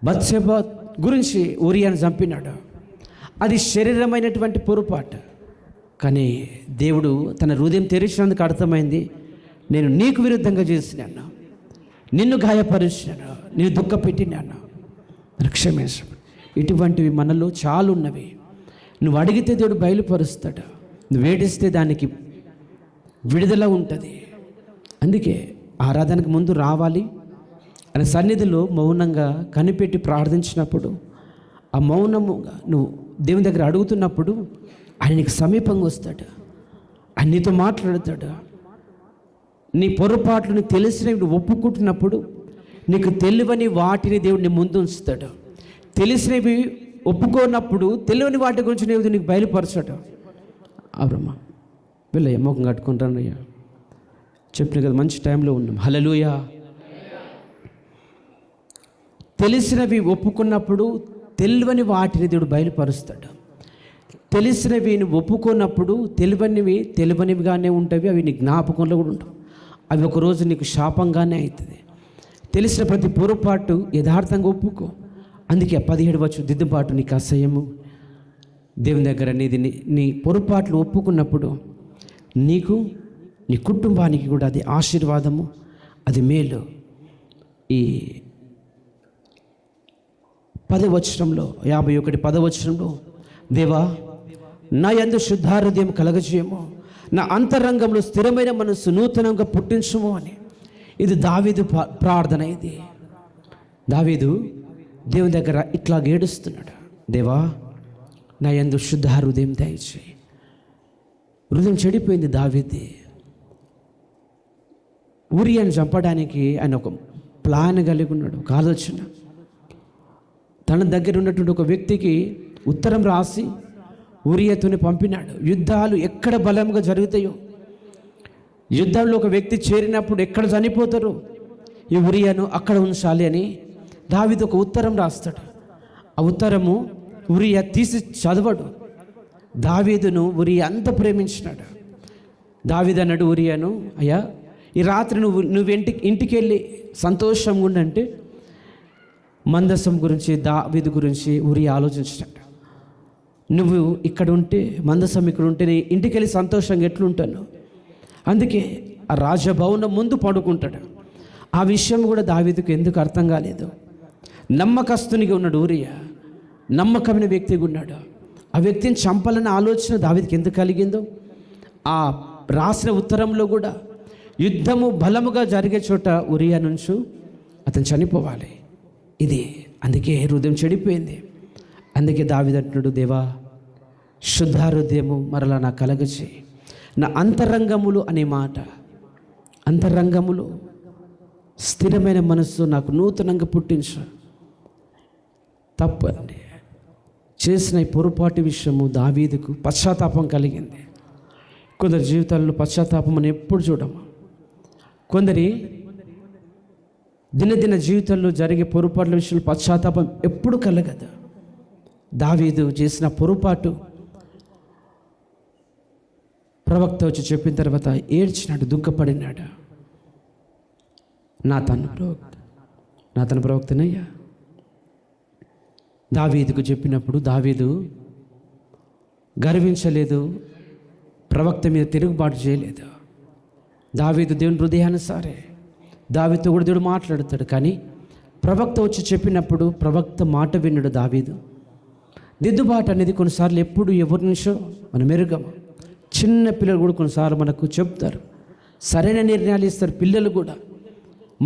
బత్షెబ గురించి ఊరియాను చంపినాడు. అది శరీరమైనటువంటి పొరపాటు, కానీ దేవుడు తన హృదయం తెరిచినందుకు అర్థమైంది, నేను నీకు విరుద్ధంగా చేసినాను, నిన్ను గాయపరిచినాను, నేను దుఃఖపెట్టినాను, క్షమించు. ఇటువంటివి మనలో చాలా ఉన్నవి. నువ్వు అడిగితే దేవుడు బయలుపరుస్తాడు, నువ్వు ఏడిస్తే దానికి విడుదల ఉంటుంది. అందుకే ఆరాధనకు ముందు రావాలి, ఆయన సన్నిధిలో మౌనంగా కనిపెట్టి ప్రార్థించినప్పుడు, ఆ మౌనముగా నువ్వు దేవుని దగ్గర అడుగుతున్నప్పుడు ఆయన నీకు సమీపంగా వస్తాడు, ఆయన నీతో మాట్లాడతాడు. నీ పొరపాట్లు నీకు తెలిసినవి నువ్వు ఒప్పుకుంటున్నప్పుడు నీకు తెలియని వాటిని దేవుడిని ముందు ఉంచుతాడు. తెలిసినవి ఒప్పుకోనప్పుడు తెలియని వాటి గురించి నీకు బయలుపరచాడు. అవునమ్మా, వెళ్ళయ్యా, ముఖం కట్టుకుంటాను అయ్యా, చెప్పిన కదా మంచి టైంలో ఉన్నాం. హల్లెలూయా. తెలిసినవి ఒప్పుకున్నప్పుడు తెలియని వాటిని దేవుడు బయలుపరుస్తాడు. తెలిసినవి నువ్వు ఒప్పుకున్నప్పుడు తెలియనివిగానే ఉంటాయి, అవి నీ జ్ఞాపకంలో కూడా ఉంటావు. అవి ఒకరోజు నీకు శాపంగానే అవుతుంది. తెలిసిన ప్రతి పొరపాటు యథార్థంగా ఒప్పుకో. అందుకే 17 వచనం, దిద్దుబాటు నీకు అసహ్యము. దేవుని దగ్గర నీ పొరపాట్లు ఒప్పుకున్నప్పుడు నీకు, నీ కుటుంబానికి కూడా అది ఆశీర్వాదము, అది మేలు. ఈ 10వ వచనంలో 51 10వ వచనంలో, దేవా నా యందు శుద్ధాహృదయం కలగజేయము, నా అంతరంగంలో స్థిరమైన మనస్సు నూతనంగా పుట్టించుము అని. ఇది దావీదు ప్రార్థన. ఇది దావీదు దేవుని దగ్గర ఇట్లా ఏడుస్తున్నాడు, దేవా నా యందు శుద్ధ హృదయం దయచేయి. హృదయం చెడిపోయింది దావీది. ఊరియాను చంపడానికి ఆయన ఒక ప్లాన్ కలిగి ఉన్నాడు, ఒక ఆలోచన. తన దగ్గర ఉన్నటువంటి ఒక వ్యక్తికి ఉత్తరం రాసి ఊరియాతోనే పంపినాడు. యుద్ధాలు ఎక్కడ బలంగా జరుగుతాయో, యుద్ధంలో ఒక వ్యక్తి చేరినప్పుడు ఎక్కడ చనిపోతారో ఈ ఊరియాను అక్కడ ఉంచాలి అని దావీదు ఒక ఉత్తరం రాస్తాడు. ఆ ఉత్తరము ఊరియా తీసి చదవడు. దావీదును ఊరియా అంత ప్రేమించినాడు. దావీదు అన్నాడు ఊరియాను, అయ్యా ఈ రాత్రి నువ్వు ఇంటికి వెళ్ళి సంతోషంగా ఉండంటే మందసం గురించి దావీదు గురించి ఊరియా ఆలోచించినాడు. నువ్వు ఇక్కడ ఉంటే, మందసం ఇక్కడ ఉంటే నీ ఇంటికి వెళ్ళి సంతోషంగా ఎట్లుంటాను. అందుకే ఆ రాజభవనం ముందు పడుకుంటాడు. ఆ విషయం కూడా దావీదుకు ఎందుకు అర్థం కాలేదు. నమ్మకస్తునిగా ఉన్నాడు ఊరియా, నమ్మకమైన వ్యక్తిగా ఉన్నాడు. ఆ వ్యక్తిని చంపాలన్న ఆలోచన దావీదుకి ఎందుకు కలిగిందో, ఆ రాసిన ఉత్తరంలో కూడా యుద్ధము బలముగా జరిగే చోట ఊరియా నుంచి అతను చనిపోవాలి. ఇది అందుకే హృదయం చెడిపోయింది. అందుకే దావీదు అంటున్నాడు, దేవా శుద్ధ హృదయము మరలా నా కలగచేయి. నా అంతరంగములు అనే మాట, అంతరంగములు స్థిరమైన మనస్సు నాకు నూతనంగా పుట్టించు. తప్పండి, చేసిన ఈ పొరపాటు విషయము దావీదుకు పశ్చాత్తాపం కలిగింది. కొందరి జీవితాల్లో పశ్చాత్తాపం అని ఎప్పుడు చూడము. కొందరి దినదిన జీవితంలో జరిగే పొరపాట్ల విషయంలో పశ్చాత్తాపం ఎప్పుడు కలగదు. దావీదు చేసిన పొరపాటు ప్రవక్త వచ్చి చెప్పిన తర్వాత ఏడ్చినాడు, దుఃఖపడినాడు. నాతను ప్రవక్తనయ్యా దావీదుకు చెప్పినప్పుడు దావీదు గర్వించలేదు, ప్రవక్త మీద తిరుగుబాటు చేయలేదు. దావీదు దేవుని హృదయానుసారే, దావీదుతో కూడా దేవుడు మాట్లాడతాడు. కానీ ప్రవక్త వచ్చి చెప్పినప్పుడు ప్రవక్త మాట విన్నాడు దావీదు. దిద్దుబాటు అనేది కొన్నిసార్లు ఎప్పుడు ఎవరి నుంచో మనం మెరుగము. చిన్న పిల్లలు కూడా కొన్నిసార్లు మనకు చెప్తారు, సరైన నిర్ణయాలు ఇస్తారు. పిల్లలు కూడా,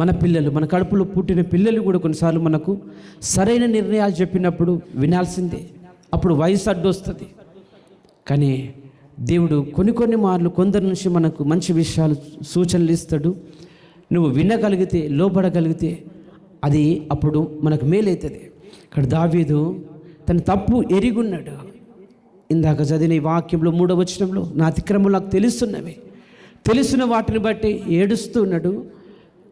మన పిల్లలు, మన కడుపులో పుట్టిన పిల్లలు కూడా కొన్నిసార్లు మనకు సరైన నిర్ణయాలు చెప్పినప్పుడు వినాల్సిందే. అప్పుడు వయసు అడ్డు వస్తుంది. కానీ దేవుడు కొన్ని మార్లు కొందరి నుంచి మనకు మంచి విషయాలు, సూచనలు ఇస్తాడు. నువ్వు వినగలిగితే, లోబడగలిగితే అది అప్పుడు మనకు మేలవుతుంది. ఇక్కడ దావీదు తన తప్పు ఎరిగున్నాడు. ఇందాక చదివిన ఈ వాక్యంలో 3వ వచనంలో, నా అతిక్రమం నాకు తెలుస్తున్నవి, తెలుసున్న వాటిని బట్టి ఏడుస్తూ ఉన్నాడు.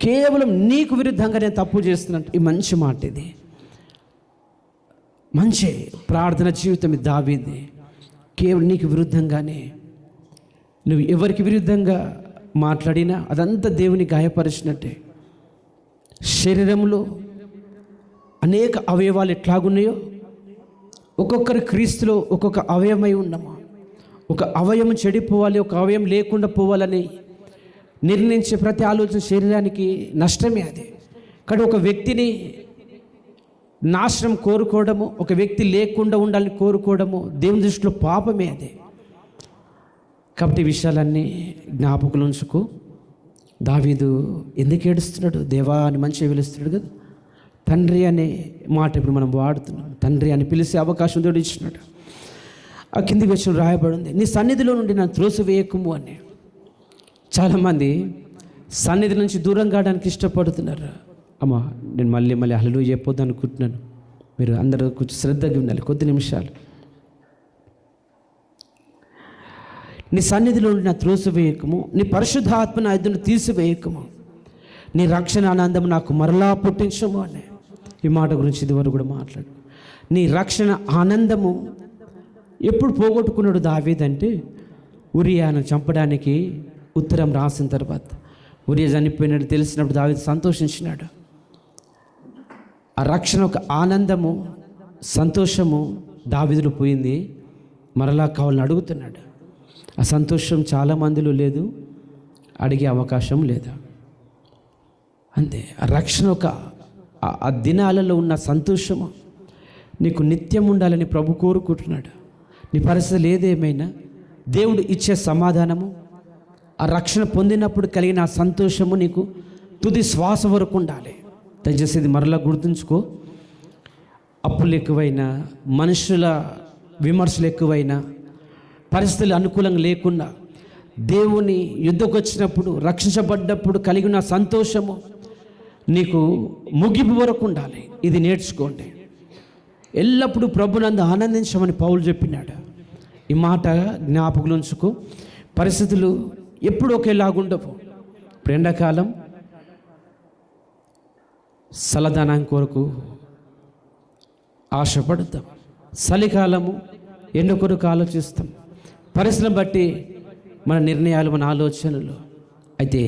కేవలం నీకు విరుద్ధంగా నేను తప్పు చేస్తున్నట్టు. ఈ మంచి మాట, ఇది మంచి ప్రార్థన జీవితం. ఇది దావీది కేవలం నీకు విరుద్ధంగానే, నువ్వు ఎవరికి విరుద్ధంగా మాట్లాడినా అదంతా దేవుని గాయపరిచినట్టే. శరీరంలో అనేక అవయవాలు ఎట్లాగున్నాయో, ఒక్కొక్కరు క్రీస్తులో ఒక్కొక్క అవయవమై ఉన్నాము. ఒక అవయవం చెడిపోవాలి, ఒక అవయవం లేకుండా పోవాలని నిర్ణయించే ప్రతి ఆలోచన శరీరానికి నష్టమే. అది కానీ ఒక వ్యక్తిని నాశనం కోరుకోవడము, ఒక వ్యక్తి లేకుండా ఉండాలని కోరుకోవడము దేవుని దృష్టిలో పాపమే. అది కాబట్టి ఈ విషయాలన్నీ జ్ఞాపకులు ఉంచుకో. దావీదు ఎందుకు ఏడుస్తున్నాడు? దేవా అని మంచిగా పిలుస్తున్నాడు కదా. తండ్రి అనే మాట ఇప్పుడు మనం వాడుతున్నాం. తండ్రి అని పిలిచే అవకాశం దేవుడు ఇచ్చినాడు. ఆ కింది విషయం రాయబడింది, నీ సన్నిధిలో నుండి నన్ను త్రోసివేయకుము అని. చాలామంది సన్నిధి నుంచి దూరం కావడానికి ఇష్టపడుతున్నారు. అమ్మా నేను మళ్ళీ హల్లెలూయా చెప్పొద్దు అనుకుంటున్నాను. మీరు అందరూ కొంచెం శ్రద్ధగా వినాలి. కొద్ది నిమిషాలు. నీ సన్నిధిలో నా త్రోసివేయకము, నీ పరిశుద్ధాత్మ నా ఎదురు తీసివేయకము, నీ రక్షణ ఆనందం నాకు మరలా పుట్టించము అని. ఈ మాట గురించి ఇదివరకు కూడా మాట్లాడు. నీ రక్షణ ఆనందము ఎప్పుడు పోగొట్టుకున్నాడు దావీదంటే, ఉరియాను చంపడానికి ఉత్తరం రాసిన తర్వాత, ఉరియా చనిపోయినట్టు తెలిసినప్పుడు దావీదు సంతోషించినాడు. ఆ రక్షణ ఒక ఆనందము, సంతోషము దావీదులో పోయింది. మరలా కావాలని అడుగుతున్నాడు. ఆ సంతోషం చాలామందిలో లేదు, అడిగే అవకాశం లేదు. అంతే. ఆ రక్షణ ఒక ఆ దినాలలో ఉన్న సంతోషము నీకు నిత్యం ఉండాలని ప్రభు కోరుకుంటున్నాడు. నీ పరిస్థితులు ఏదేమైనా దేవుడు ఇచ్చే సమాధానము, ఆ రక్షణ పొందినప్పుడు కలిగిన ఆ సంతోషము నీకు తుది శ్వాస వరకు ఉండాలి. దయచేసి ఇది మరలా గుర్తుంచుకో. అప్పులు ఎక్కువైనా, మనుషుల విమర్శలు ఎక్కువైనా, పరిస్థితులు అనుకూలంగా లేకుండా దేవుని యుద్ధకు వచ్చినప్పుడు, రక్షించబడ్డప్పుడు కలిగిన సంతోషము నీకు ముగింపు వరకు ఉండాలి. ఇది నేర్చుకోండి. ఎల్లప్పుడూ ప్రభునందు ఆనందించమని పౌలు చెప్పినాడు. ఈ మాట జ్ఞాపకులు ఉంచుకో. పరిస్థితులు ఎప్పుడు ఒకేలాగుండవు. ఇప్పుడు ఎండాకాలం చల్లదనం కొరకు ఆశపడతాం, చలికాలము ఎండ కొరకు ఆలోచిస్తాం. పరిస్థితులను బట్టి మన నిర్ణయాలు, మన ఆలోచనలు. అయితే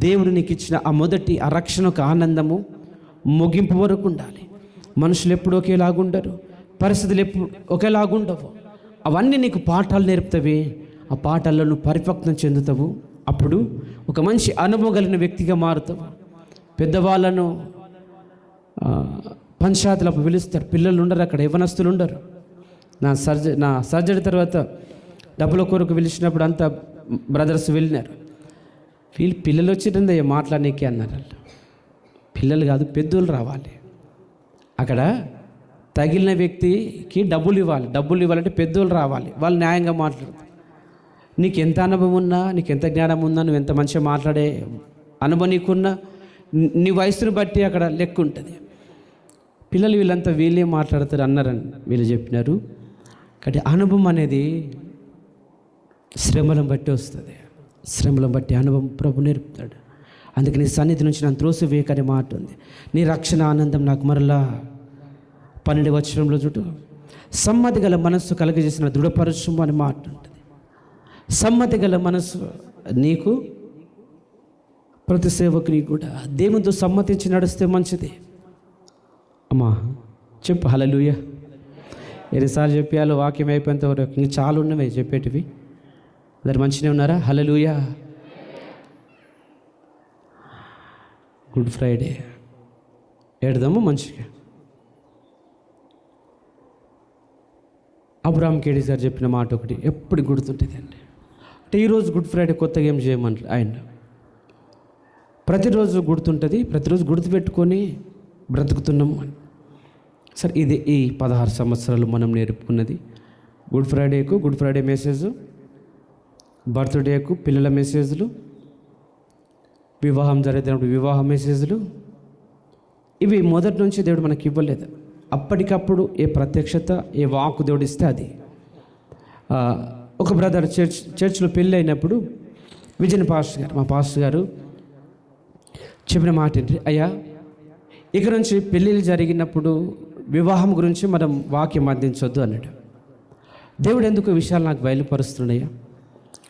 దేవుడు నీకు ఇచ్చిన ఆ మొదటి ఆ రక్షణ ఒక ఆనందము ముగింపు వరకు ఉండాలి. మనుషులు ఎప్పుడు ఒకేలాగుండరు, పరిస్థితులు ఎప్పుడు ఒకేలాగుండవు. అవన్నీ నీకు పాఠాలు నేర్పుతావి. ఆ పాఠాల్లో నువ్వు పరిపక్వం చెందుతావు. అప్పుడు ఒక మంచి అనుభవం కలిగిన వ్యక్తిగా మారుతావు. పెద్దవాళ్ళను పంచాయతీలకు పిలుస్తారు, పిల్లలు ఉండరు అక్కడ, యవ్వనస్తులు ఉండరు. నా సర్జరీ తర్వాత డబ్బుల కొరకు పిలిచినప్పుడు అంతా బ్రదర్స్ వెళ్ళినారు. వీళ్ళు పిల్లలు వచ్చిందయ్యా మాట్లాడనీకి అన్నారు. పిల్లలు కాదు, పెద్దోళ్ళు రావాలి. అక్కడ తగిలిన వ్యక్తికి డబ్బులు ఇవ్వాలంటే పెద్దోళ్ళు రావాలి. వాళ్ళు న్యాయంగా మాట్లాడతారు. నీకు ఎంత అనుభవం ఉన్నా, నీకు ఎంత జ్ఞానం ఉన్నా, నువ్వు ఎంత మంచిగా మాట్లాడే అనుభవం నీకున్నా, నీ వయసును బట్టి అక్కడ లెక్క ఉంటుంది. పిల్లలు వీళ్ళంతా వీళ్ళే మాట్లాడతారు అన్నారని వీళ్ళు చెప్పినారు. కాబట్టి అనుభవం అనేది శ్రమలను బట్టి వస్తుంది. శ్రమలను బట్టి అనుభవం ప్రభు నేర్పుతాడు. అందుకే నీ సన్నిధి నుంచి నన్ను త్రోసివేయకనే మాట ఉంది. నీ రక్షణ ఆనందం నాకు మరలా 12వ వచనంలో చూడు. సమ్మతి గల మనస్సు కలగజేసిన దృఢపరచుము అని మాట ఉంటుంది. సమ్మతి గల మనస్సు నీకు, ప్రతి సేవకుని కూడా దేవునితో సమ్మతించి నడిస్తే మంచిది. అమ్మా చెప్పు హల్లెలూయా. ఎన్నిసార్లు చెప్పాలో వాక్యం అయిపోయేంత వరకు ఇంక చాలా ఉన్నవే చెప్పేటివి. అందరు మంచిగా ఉన్నారా? హల్లెలూయా. గుడ్ ఫ్రైడే ఏడదాము మంచిగా. అబ్రహాం కేడి సార్ చెప్పిన మాట ఒకటి ఎప్పుడు గుర్తుంటుంది అండి. అంటే ఈరోజు గుడ్ ఫ్రైడే కొత్తగా ఏం చేయమంటారు ఆయన. ప్రతిరోజు గుర్తుంటుంది, ప్రతిరోజు గుర్తుపెట్టుకొని బ్రతుకుతున్నాం అని. సరే, ఇది ఈ 16 సంవత్సరాలు మనం నేర్పుకున్నది. గుడ్ ఫ్రైడే మెసేజ్, బర్త్డేకు పిల్లల మెసేజ్లు, వివాహం జరుగుతున్నప్పుడు వివాహ మెసేజ్లు. ఇవి మొదటి నుంచి దేవుడు మనకి ఇవ్వలేదు. అప్పటికప్పుడు ఏ ప్రత్యక్షత, ఏ వాక్కు దేవుడు ఇస్తే అది. ఒక బ్రదర్ చర్చ్లో పెళ్ళి అయినప్పుడు విజయన్ పాస్టర్ గారు, మా పాస్టర్ గారు చెప్పిన మాట ఏంటి, అయ్యా ఇక నుంచి పెళ్ళిళ్ళు జరిగినప్పుడు వివాహం గురించి మనం వాక్యం అందించొద్దు అన్నాడు. దేవుడు ఎందుకు విషయాలు నాకు బయలుపరుస్తున్నాయా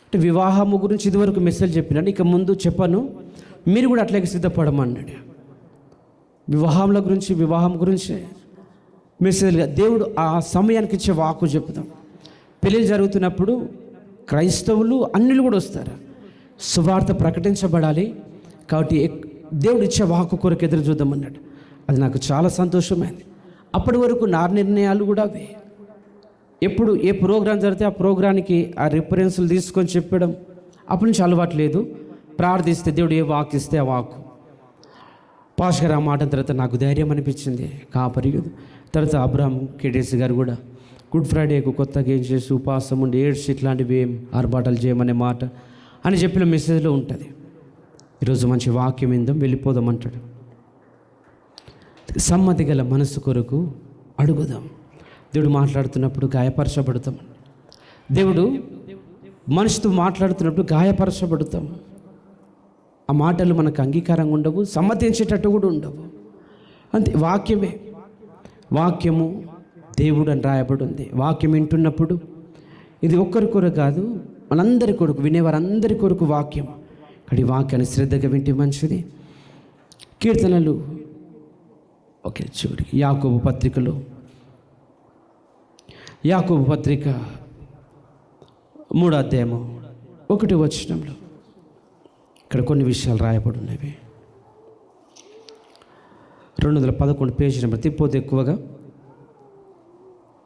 అంటే, వివాహము గురించి ఇదివరకు మెసేజ్ చెప్పినాడు, ఇక ముందు చెప్పను, మీరు కూడా అట్లాగే సిద్ధపడమన్నాడు. వివాహం గురించి మెసేజ్గా దేవుడు ఆ సమయానికి ఇచ్చే వాక్కు చెప్తాం. పెళ్ళి జరుగుతున్నప్పుడు క్రైస్తవులు అన్యులు కూడా వస్తారు, సువార్త ప్రకటించబడాలి. కాబట్టి దేవుడు ఇచ్చే వాక్కు కొరకు ఎదురు చూద్దామన్నాడు. అది నాకు చాలా సంతోషమైంది. అప్పటి వరకు నా నిర్ణయాలు కూడా అవే. ఎప్పుడు ఏ ప్రోగ్రాం జరిగితే ఆ ప్రోగ్రానికి ఆ రిఫరెన్స్లు తీసుకొని చెప్పడం అప్పటి నుంచి అలవాటు లేదు. ప్రార్థిస్తే దేవుడు ఏ వాక్ ఇస్తే ఆ వాక్కు. పాస్ గారు ఆ మాట తర్వాత నాకు ధైర్యం అనిపించింది. కాపరి తర్వాత అబ్రహాం కేడీసీ గారు కూడా గుడ్ ఫ్రైడేకు కొత్తగా ఏం చేసి ఉపవాసం ఉండి ఏడ్స్ ఇట్లాంటివి ఏం ఆర్భాటాలు చేయమనే మాట అని చెప్పిన మెసేజ్లో ఉంటుంది. ఈరోజు మంచి వాక్యం ఏందో వెళ్ళిపోదామంటాడు. సమ్మతి గల మనసు కొరకు అడుగుదాం. దేవుడు మాట్లాడుతున్నప్పుడు గాయపరచబడతాం. దేవుడు మనిషితో మాట్లాడుతున్నప్పుడు గాయపరచబడతాం. ఆ మాటలు మనకు అంగీకారంగా ఉండవు, సమ్మతించేటట్టు కూడా ఉండవు. అంతే. వాక్యము దేవుడు అని రాయబడి ఉంది. వాక్యం వింటున్నప్పుడు ఇది ఒక్కరి కొరకు కాదు, మనందరి కొరకు, వినేవారందరి కొరకు వాక్యం. కానీ వాక్యాన్ని శ్రద్ధగా వింటే మంచిది. కీర్తనలు చివరికి యాకోబు పత్రిక 3వ అధ్యాయము 1వ వచనంలో ఇక్కడ కొన్ని విషయాలు రాయబడి ఉన్నవి. 211 పేజీ నెంబర్, తిప్పోతే ఎక్కువగా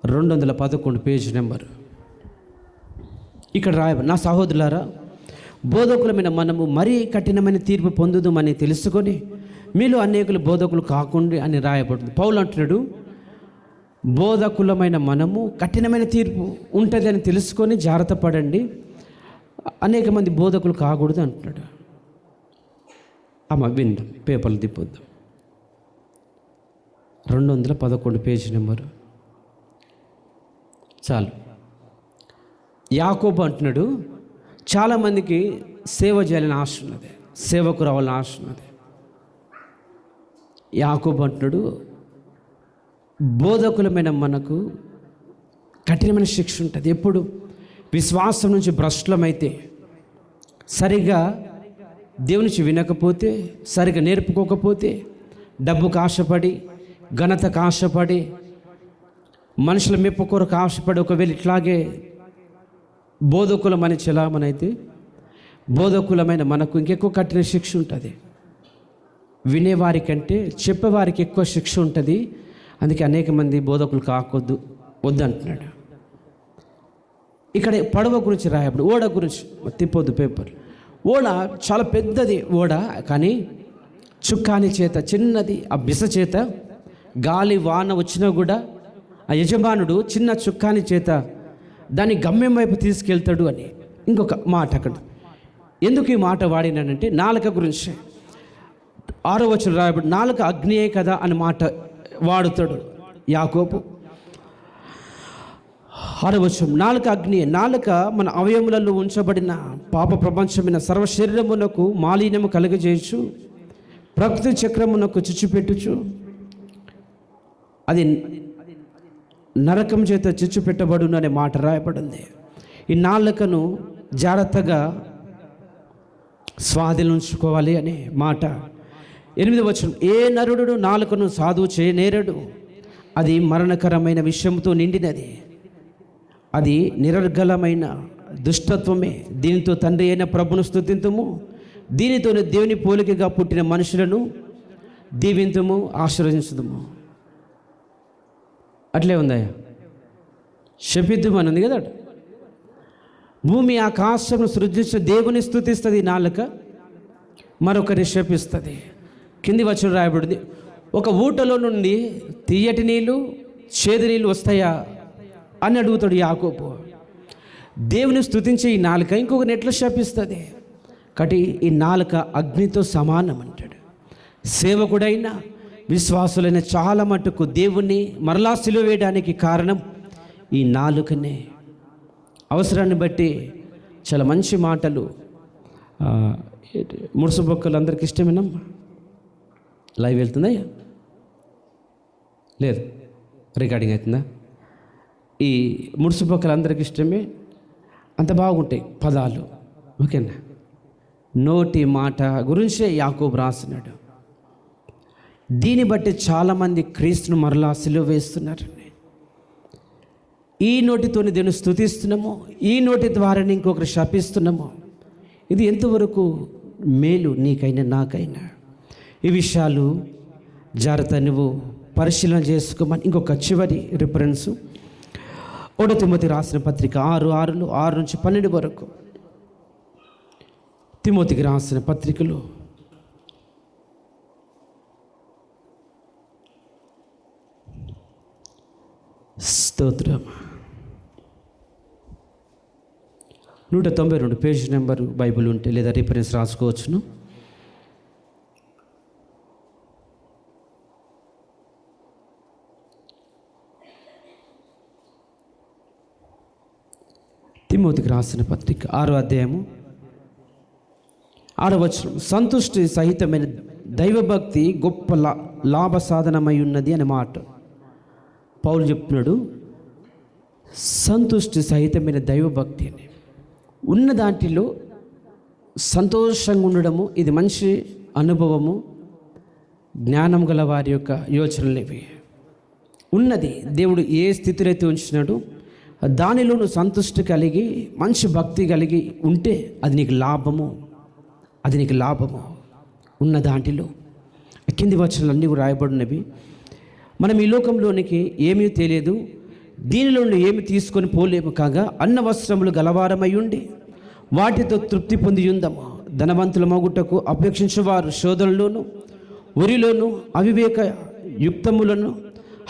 211 పేజీ నెంబర్. ఇక్కడ నా సహోదరులారా, బోధకులమైన మనము మరీ కఠినమైన తీర్పు పొందుదామని తెలుసుకొని మీలో అనేకులు బోధకులు కాకుండా అని రాయబడుతుంది. పౌలు అంటున్నాడు, బోధకులమైన మనము కఠినమైన తీర్పు ఉంటుంది అని తెలుసుకొని జాగ్రత్త పడండి, అనేక మంది బోధకులు కాకూడదు అంటున్నాడు. విందాం, పేపర్లు తిప్పొద్దాం. 211 పేజీ నెంబరు చాలు. యాకోబు అంటున్నాడు, చాలామందికి సేవ చేయాలని ఆశ ఉన్నది, సేవకు రావాలని ఆశ ఉన్నది. యాకోబు అంటున్నాడు, బోధకులమైన మనకు కఠినమైన శిక్ష ఉంటుంది. ఎప్పుడు విశ్వాసం నుంచి భ్రష్టమైతే, సరిగా దేవునికి వినకపోతే, సరిగా నేర్పుకోకపోతే, డబ్బుకు ఆశపడి, ఘనతకు ఆశపడి, మనుషుల మెప్పు కొరకు ఆశపడి, ఒకవేళ ఇట్లాగే బోధకులమని చెలామనైతే బోధకులమైన మనకు ఇంకెక్కువ కఠిన శిక్ష ఉంటుంది. వినేవారికంటే చెప్పేవారికి ఎక్కువ శిక్ష ఉంటుంది. అందుకే అనేక మంది బోధకులు కాకొద్దు వద్దంటున్నాడు. ఇక్కడ పడవ గురించి రాయబడి, ఓడ గురించి తిప్పొద్దు పేపర్. ఓడ చాలా పెద్దది ఓడ, కానీ చుక్కాని చేత చిన్నది, ఆ బిస చేత గాలి వాన వచ్చినా కూడా ఆ యజమానుడు చిన్న చుక్కాని చేత దాన్ని గమ్యం వైపు తీసుకెళ్తాడు అని ఇంకొక మాట అక్కడ. ఎందుకు ఈ మాట వాడినానంటే నాలుక గురించి. 6వ వచనం రాయబడి, నాలుక అగ్నియే కదా అని మాట వాడుతాడు యాకోబు. 6వ వచనం, నాలుక అగ్నియే. నాలుక మన అవయములలో ఉంచబడిన పాప ప్రపంచమైన సర్వ శరీరమునకు మాలిన్యము కలుగజేయచ్చు, ప్రకృతి చక్రమునకు చిచ్చుపెట్టుచు, అది నరకం చేత చిచ్చు పెట్టబడును అనే మాట రాయబడింది. ఈ నాలుకను జాగ్రత్తగా స్వాధీనం ఉంచుకోవాలి అనే మాట. 8వ వచనం, ఏ నరుడు నాలుకను సాధువు చేయనేరడు, అది మరణకరమైన విషయంతో నిండినది, అది నిరర్గళమైన దుష్టత్వమే. దీనితో తండ్రి అయిన ప్రభును స్తుతింతుము, దీనితోనే దేవుని పోలికగా పుట్టిన మనుషులను దీవింతుము, ఆశీర్వదించుదుము. అట్లే ఉందయ్యా, శపిద్దుమని ఉంది కదా. భూమి ఆకాశమును సృజించిన దేవుని స్తుతిస్తుంది నాలుక, మరొకరి శపిస్తుంది. కింది వచనం రాయబడింది, ఒక ఊటలో నుండి తీయటి నీళ్ళు చేదు నీళ్ళు వస్తాయా అని అడుగుతాడు యాకోబు. దేవుని స్తుతించే ఈ నాలుక ఇంకొకరిని ఎట్లా శపిస్తుంది? కాబట్టి ఈ నాలుక అగ్నితో సమానం అంటాడు. సేవకుడైన విశ్వాసులైన చాలా మటుకు దేవుణ్ణి మరలా సిలువ వేయడానికి కారణం ఈ నాలుకనే. అవసరాన్ని బట్టి చాలా మంచి మాటలు. ముడుసు బొక్కలు అందరికి ఇష్టమేనమ్మా? లైవ్ వెళ్తుందా? లేదు, రికార్డింగ్ అవుతుందా? ఈ ముడుసు బొక్కలు అందరికి ఇష్టమే, అంత బాగుంటాయి పదాలు. ఓకేనా? నోటి మాట గురించే యాకోబు రాస్తున్నాడు. దీన్ని బట్టి చాలామంది క్రీస్తును మరలా సిలువ వేస్తున్నారండి. ఈ నోటితోని దేవుని స్తుతిస్తున్నాము, ఈ నోటి ద్వారానే ఇంకొకరు శపిస్తున్నాము. ఇది ఎంతవరకు మేలు నీకైనా నాకైనా? ఈ విషయాలు జాగ్రత్త నువ్వు పరిశీలన చేసుకోమని. ఇంకొక చివరి రిఫరెన్సు 1 తిమోతి రాసిన పత్రిక 6 నుంచి 12 వరకు. తిమోతికి రాసిన పత్రికలో స్తోత్రం 192 పేజ్ నెంబరు బైబిల్ ఉంటే లేదా రిఫరెన్స్ రాసుకోవచ్చును. తిమోతికి రాసిన పత్రిక 6వ అధ్యాయము 6వ వచనం, సంతుష్టి సహితమైన దైవభక్తి గొప్ప లాభ సాధనమై ఉన్నది అనే మాట పౌలు చెప్తున్నాడు. సంతుష్టి సహితమైన దైవభక్తి అని ఉన్న దాంట్లో సంతోషంగా ఉండడము, ఇది మంచి అనుభవము. జ్ఞానం గల వారి యొక్క యోచనలు ఇవి. ఉన్నది దేవుడు ఏ స్థితిలో అయితే ఉంచినాడు దానిలో నువ్వు సంతృష్టి కలిగి మంచి భక్తి కలిగి ఉంటే అది నీకు లాభము, అది నీకు లాభము. ఉన్న దాంట్లో కింది వచనాలు అన్నీ రాయబడినవి. మనం ఈ లోకంలోనికి ఏమీ తెలియదు, దీనిలో నుండి ఏమి తీసుకొని పోలేము కాగా అన్న వస్త్రములు గలవారమై ఉండి వాటితో తృప్తి పొంది ఉందము. ధనవంతుల మగుటకు అపేక్షించేవారు శోధనలోను ఉరిలోను అవివేక యుక్తములను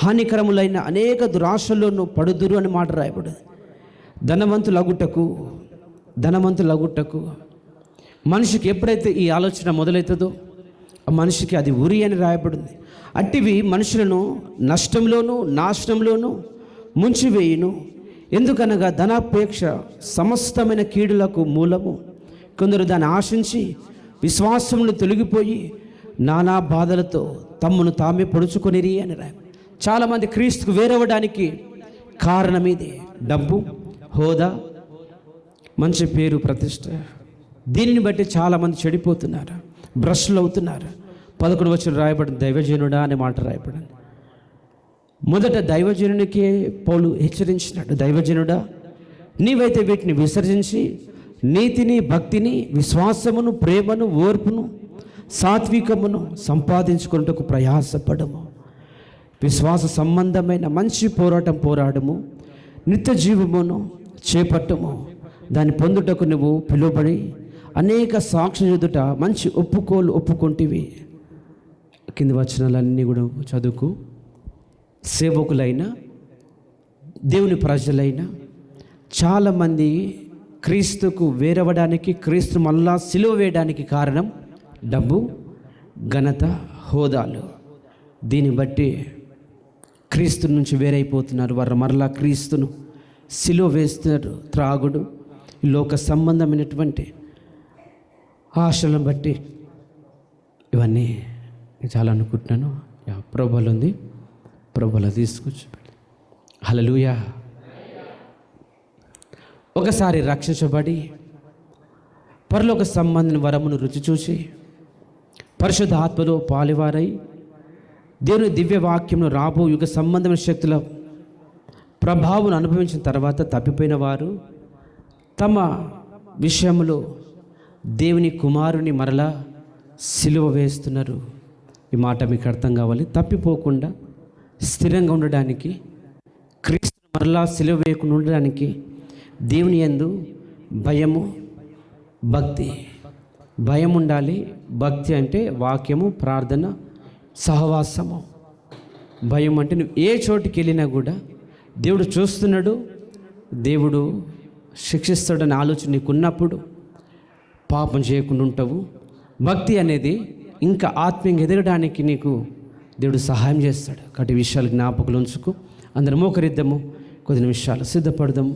హానికరములైన అనేక దురాశల్లోనూ పడుదురు అని మాట రాయబడింది. ధనవంతులగుటకు మనిషికి ఎప్పుడైతే ఈ ఆలోచన మొదలవుతుందో ఆ మనిషికి అది ఉరి అని రాయబడింది. అట్టివి మనుషులను నష్టంలోనూ నాశనంలోనూ ముంచివేయును. ఎందుకనగా ధనాపేక్ష సమస్తమైన కీడులకు మూలము. కొందరు దాన్ని ఆశించి విశ్వాసమును తొలగిపోయి నానా బాధలతో తమ్మును తామే పొడుచుకొనిరి అని రాయ. చాలామంది క్రీస్తుకు వేరవడానికి కారణం ఇది. డబ్బు, హోదా, మంచి పేరు, ప్రతిష్ట. దీనిని బట్టి చాలామంది చెడిపోతున్నారు, భ్రష్టులు అవుతున్నారు. 11 వచనం రాయబడింది, దైవజనుడా అనే మాట రాయబడింది. మొదట దైవజనునికే పౌలు హెచ్చరించినాడు, దైవజనుడా నీవైతే వీటిని విసర్జించి నీతిని, భక్తిని, విశ్వాసమును, ప్రేమను, ఓర్పును, సాత్వికమును సంపాదించుకున్నట్టుకు ప్రయాసపడము. విశ్వాస సంబంధమైన మంచి పోరాటం పోరాడము. నిత్య జీవమును చేపట్టము. దాన్ని పొందుటకు నువ్వు పిలువబడి అనేక సాక్షుల ఎదుట మంచి ఒప్పుకుంటివి. కింది వచనాలన్నీ కూడా చదువుకు. సేవకులైన దేవుని ప్రజలైన చాలామంది క్రీస్తుకు వేరవడానికి, క్రీస్తు మళ్ళా సిలువ వేయడానికి కారణం డబ్బు, ఘనత, హోదాలు. దీన్ని బట్టి క్రీస్తు నుంచి వేరైపోతున్నారు. వారు మరలా క్రీస్తును సిలువ వేస్తున్నారు. త్రాగుడు, లోక సంబంధమైనటువంటి ఆశలను బట్టి ఇవన్నీ చాలా అనుకుంటున్నాను. ప్రభువులు ఉంది, ప్రభువులు తీసుకొచ్చి హల్లెలూయా. ఒకసారి రక్షించబడి పరలోక సంబంధించిన వరమును రుచి చూసి పరిశుద్ధ ఆత్మలో పాలివారై దేవుని దివ్య వాక్యమును రాబో యుగ సంబంధమైన శక్తుల ప్రభావం అనుభవించిన తర్వాత తప్పిపోయిన వారు తమ విషయంలో దేవుని కుమారుని మరలా సిలువ వేస్తున్నారు. ఈ మాట మీకు అర్థం కావాలి. తప్పిపోకుండా స్థిరంగా ఉండడానికి, క్రీస్తు మరలా సిలువ వేయకుండా ఉండడానికి దేవుని యందు భయము, భక్తి. భయం ఉండాలి. భక్తి అంటే వాక్యము, ప్రార్థన, సహవాసము. భయం అంటే నువ్వు ఏ చోటుకి వెళ్ళినా కూడా దేవుడు చూస్తున్నాడు, దేవుడు శిక్షిస్తాడని ఆలోచన నీకున్నప్పుడు పాపం చేయకుండా ఉంటావు. భక్తి అనేది ఇంకా ఆత్మీయంగా ఎదగడానికి నీకు దేవుడు సహాయం చేస్తాడు. కాబట్టి విషయాలు జ్ఞాపకులు ఉంచుకో. అందరం మోకరిద్దాము, కొద్ది నిమిషాలు సిద్ధపడదాము.